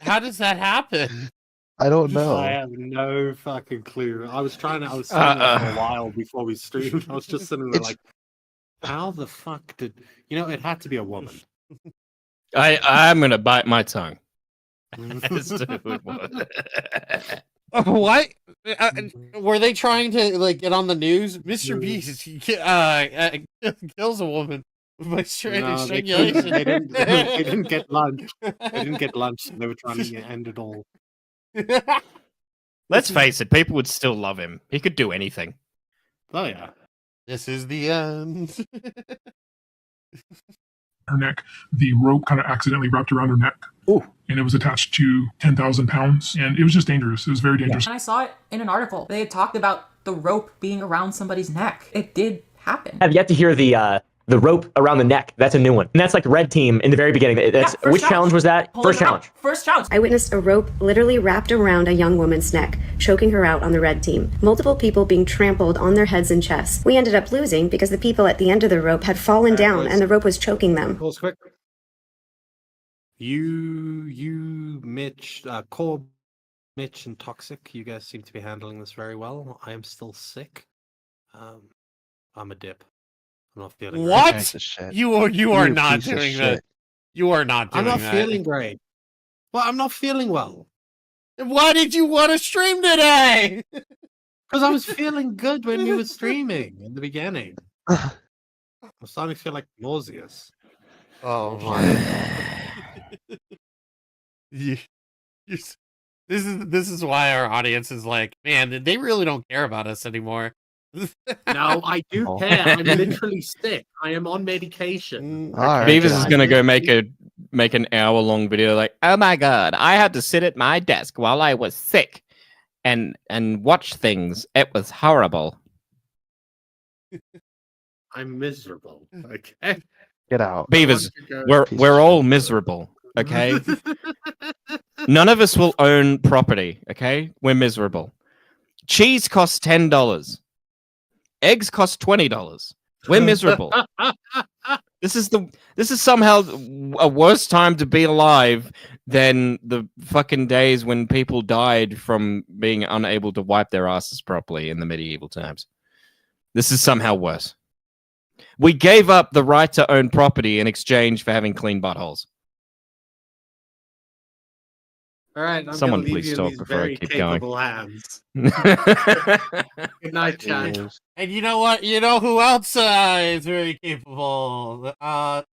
How does that happen? I don't know. I have no fucking clue. I was sitting there for a while before we streamed. I was just sitting there like, how the fuck did... You know, it had to be a woman. I'm going to bite my tongue. What? Were they trying to like get on the news? MrBeast kills a woman by strangulation. They didn't get lunch. They didn't get lunch. They were trying to end it all. Let's face it, people would still love him. He could do anything. Oh yeah. This is the end. her neck. The rope kind of accidentally wrapped around her neck. Ooh. And it was attached to 10,000 pounds. And it was just dangerous. It was very dangerous. And I saw it in an article. They had talked about the rope being around somebody's neck. It did happen. I've yet to hear the rope around the neck. That's a new one. And that's like red team in the very beginning. That's which challenge was that? First challenge. First challenge. I witnessed a rope literally wrapped around a young woman's neck, choking her out on the red team. Multiple people being trampled on their heads and chests. We ended up losing because the people at the end of the rope had fallen down and the rope was choking them. Pause quick. You, Mitch, Corb, Mitch, and Toxic, you guys seem to be handling this very well. I am still sick. I'm a dip. I'm not feeling what? You are not doing that. You are not doing I'm not that. feeling great. Well, I'm not feeling well. Why did you want to stream today? Because I was feeling good when you were streaming in the beginning. I'm starting to feel like nauseous. Oh my! you, this is why our audience is like, man, they really don't care about us anymore. No, I do care. I'm literally sick. I am on medication. Beavis is gonna go make an hour-long video like, oh my god, I had to sit at my desk while I was sick and watch things. It was horrible. I'm miserable. Okay. Get out. Beavers, Go. we're all miserable, okay? None of us will own property, okay? We're miserable. Cheese costs $10. Eggs cost $20. We're miserable. This is somehow a worse time to be alive than the fucking days when people died from being unable to wipe their asses properly in the medieval times. This is somehow worse. We gave up the right to own property in exchange for having clean buttholes. All right, I'm Someone gonna leave please you in stop these before I very keep going. capable hands. Good night, chat. And you know what? You know who else is very capable? I'm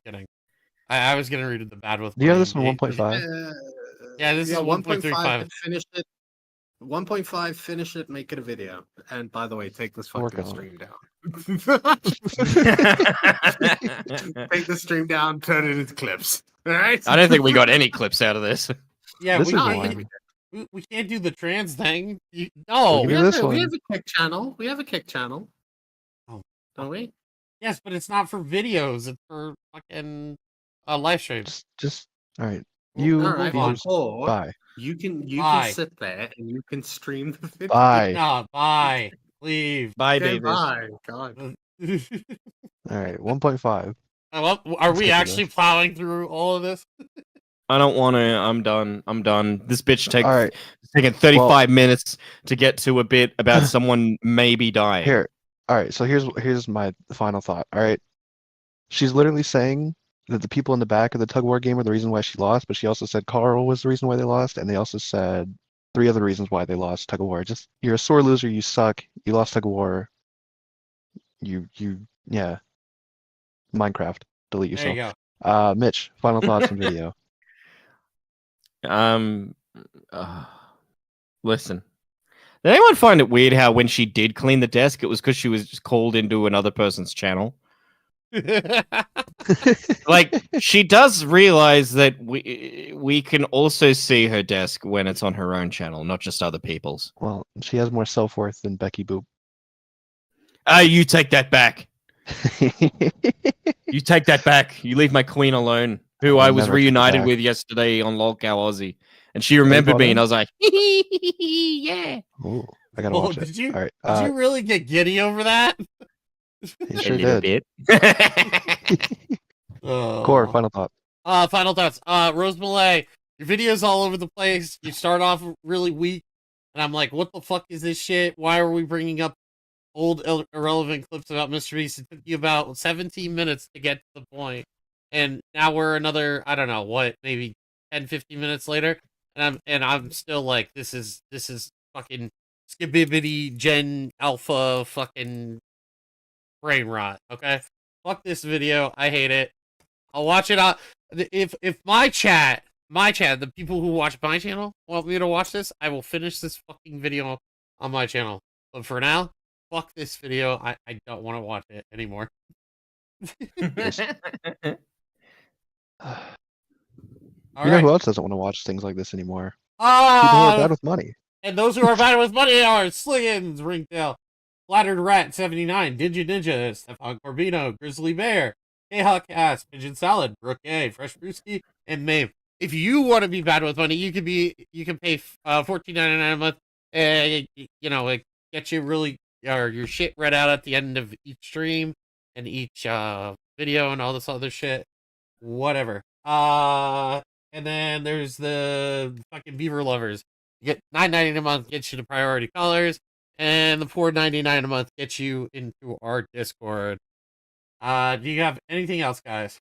kidding. I was gonna read it the bad with. Do you have this money. one 1.5? Yeah, this is 1.35. Finish it. 1.5. Finish it. Make it a video. And by the way, take this fucking stream down. Take the stream down. Turn it into clips. All right. I don't think we got any clips out of this. Yeah, This we is can't, one. we can't do the trans thing. No. Give me this We one. have a kick channel. We have a kick channel. Oh. Don't we? Yes, but it's not for videos. It's for fucking live streams. Just all right. You All right, viewers, or bye. You can Bye. sit there and you can stream the video. Bye. No, bye. Leave. Bye, Okay, babies. bye. God. All right, 1.5. Are Let's we get to actually this. plowing through all of this? I don't want to. I'm done. I'm done. This bitch All right. taking 35 minutes to get to a bit about someone maybe dying. Here. All right. So here's my final thought. All right. She's literally saying that the people in the back of the tug of war game are the reason why she lost, but she also said Carl was the reason why they lost, and they also said 3 other reasons why they lost tug of war. Just you're a sore loser. You suck. You lost tug of war. Yeah. Minecraft. Delete There yourself. you go. Mitch, final thoughts on video. Listen. Did anyone find it weird how when she did clean the desk, it was because she was just called into another person's channel? Like, she does realize that we can also see her desk when it's on her own channel, not just other people's. Well, she has more self-worth than Becky Boop. You take that back. You take that back. You leave my queen alone, who I was never take it reunited back. with yesterday on LolCow Aussie. And she remembered me, and I was like, yeah. Ooh, I gotta Oh, watch did it. you? All right. Did you really get giddy over that? He sure A little did. bit. Core, final thought. Final thoughts. Rose Mulet, your video's all over the place. You start off really weak, and I'm like, what the fuck is this shit? Why are we bringing up old irrelevant clips about MrBeast? It took you about 17 minutes to get to the point, and now we're another, I don't know what, maybe 10, 15 minutes later, and I'm still like, this is fucking skibbity Gen Alpha fucking brain rot. Okay, fuck this video. I hate it. I'll watch it on. If my chat, the people who watch my channel want me to watch this, I will finish this fucking video on my channel. But for now, fuck this video. I don't want to watch it anymore. All You know right. who else doesn't want to watch things like this anymore? People who are bad with money. And those who are bad with money are Sliggins, Ringtail, Flattered Rat 79, Dingy Ninja, Stefan Corbino, Grizzly Bear, K-Hawk Ass, Pigeon Salad, Brooke A, Fresh Brewski, and Maeve. If you want to be bad with money, you can pay $14.99 a month. It gets you really your shit read out at the end of each stream and each video and all this other shit. Whatever. And then there's the fucking Beaver Lovers. You get $9.99 a month, gets you to priority callers, and the $4.99 a month gets you into our Discord. Do you have anything else, guys?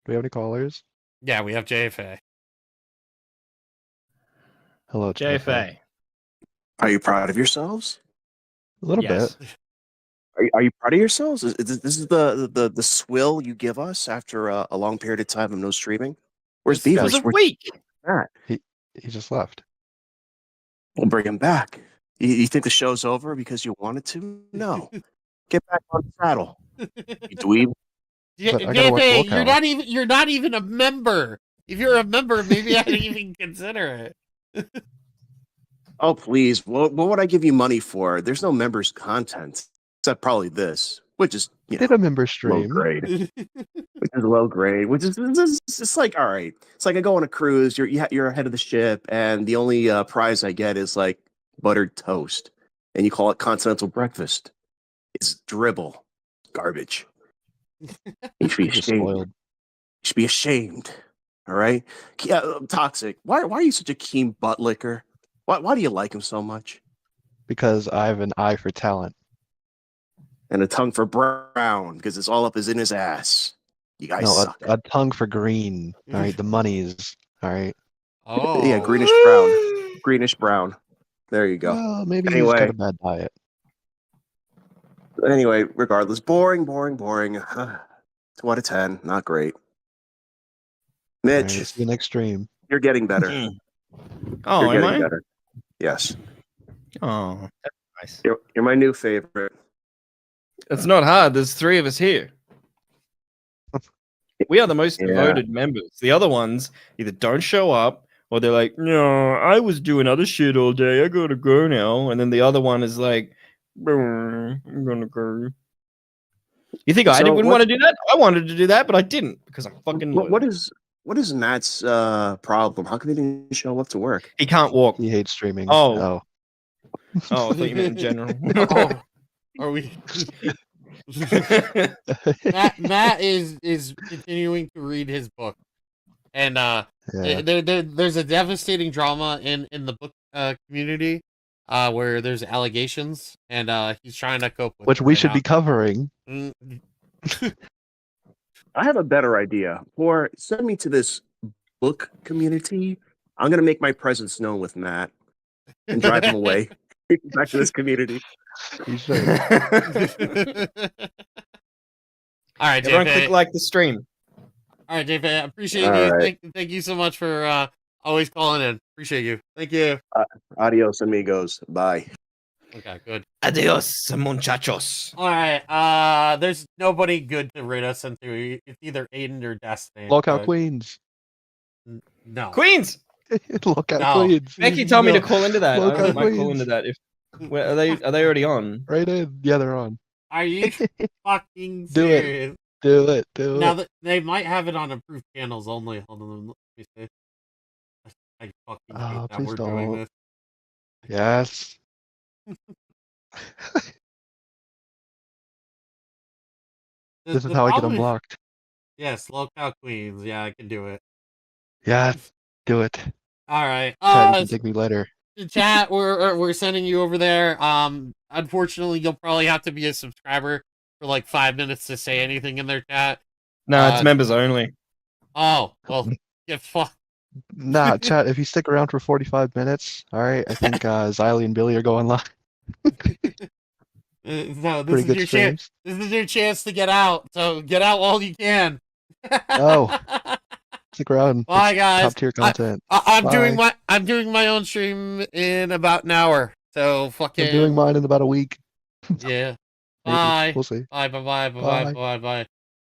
we have any callers? Yeah, we have JFA. Hello, JFA. Are you proud of yourselves? A little Yes. bit. Are you proud of yourselves? This is the swill you give us after a long period of time of no streaming? Where's It Beaver? was a week. Matt? He just left. We'll bring him back. You think the show's over because you wanted to? No. Get back on the saddle. You dweeb. But I gotta watch JFA, Locale. you're not even a member. If you're a member, maybe I'd even consider it. Oh, please. What would I give you money for? There's no members content. Except probably this, which is, you know, Did a member low stream? grade. Which is low grade, which is it's like, all right. It's like I go on a cruise, you're ahead of the ship, and the only prize I get is like buttered toast. And you call it continental breakfast. It's dribble. Garbage. You should be Just ashamed. spoiled. You should be ashamed. All right? Toxic. Why are you such a keen butt licker? Why do you like him so much? Because I have an eye for talent. And a tongue for brown, because it's all up in his ass. You guys No, suck. a tongue for green. All right, the monies. All right. Oh. Yeah, greenish brown. Greenish brown. There you go. Well, maybe he's Anyway. got a bad diet. Anyway, regardless, boring. 2 out of 10, not great. All right, Mitch, see you next stream. you're getting better. Oh, You're am getting I? better. Yes. Oh, that's nice. You're my new favorite. It's not hard. There's 3 of us here. We are the most Yeah. devoted members. The other ones either don't show up or they're like, no, I was doing other shit all day. I gotta go now. And then the other one is like, I'm gonna go. You think I So wouldn't what- want to do that? I wanted to do that, but I didn't because I'm fucking. What is Matt's problem? How come he didn't show up to work? He can't walk. He hates streaming. Oh, I thought you meant in general. Oh, are we? Matt is continuing to read his book, and Yeah. there's a devastating drama in the book community where there's allegations, and he's trying to cope with Which it we right should now. be covering. Mm, I have a better idea. Or send me to this book community. I'm gonna make my presence known with Matt and drive him away back to this community. You should. All right, Everyone JFA. click like the stream. All right, JFA. I appreciate All you. right. Thank you so much for always calling in. Appreciate you. Thank you. Adios, amigos. Bye. Okay, good. Adios, muchachos. All right. There's nobody good to rid us into. It's either Aiden or Destiny. Lockout but- Queens. No. Queens. Lockout No. Queens. Becky told me to call into that. I Lockout might call Queens. into that. If are they already on? Right in. Yeah, they're on. Are you fucking Do it. serious? Do it. Do Now it. that they might have it on approved channels only. Hold on, let me see. I fucking hate Oh, that please we're doing don't. this. Yes. This is how I get problem is- unblocked. Yes, Lockout Queens. Yeah, I can do it. Yes. Do it. All right. Chat, you can take me later. Chat, we're sending you over there. Unfortunately, you'll probably have to be a subscriber for like 5 minutes to say anything in their chat. No, it's members only. Oh, well, get fucked. Nah, chat, if you stick around for 45 minutes, all right, I think Xylee and Billy are going live. No, this Pretty is good your chance. streams. This is your chance to get out. So get out while you can. Oh. Stick around. Bye, It's guys. Top tier content. I'm doing my own stream in about an hour. So fucking I'm doing mine in about a week. yeah. Maybe. Bye. We'll see. Bye. Bye. Bye. Bye. Bye. Bye. Bye.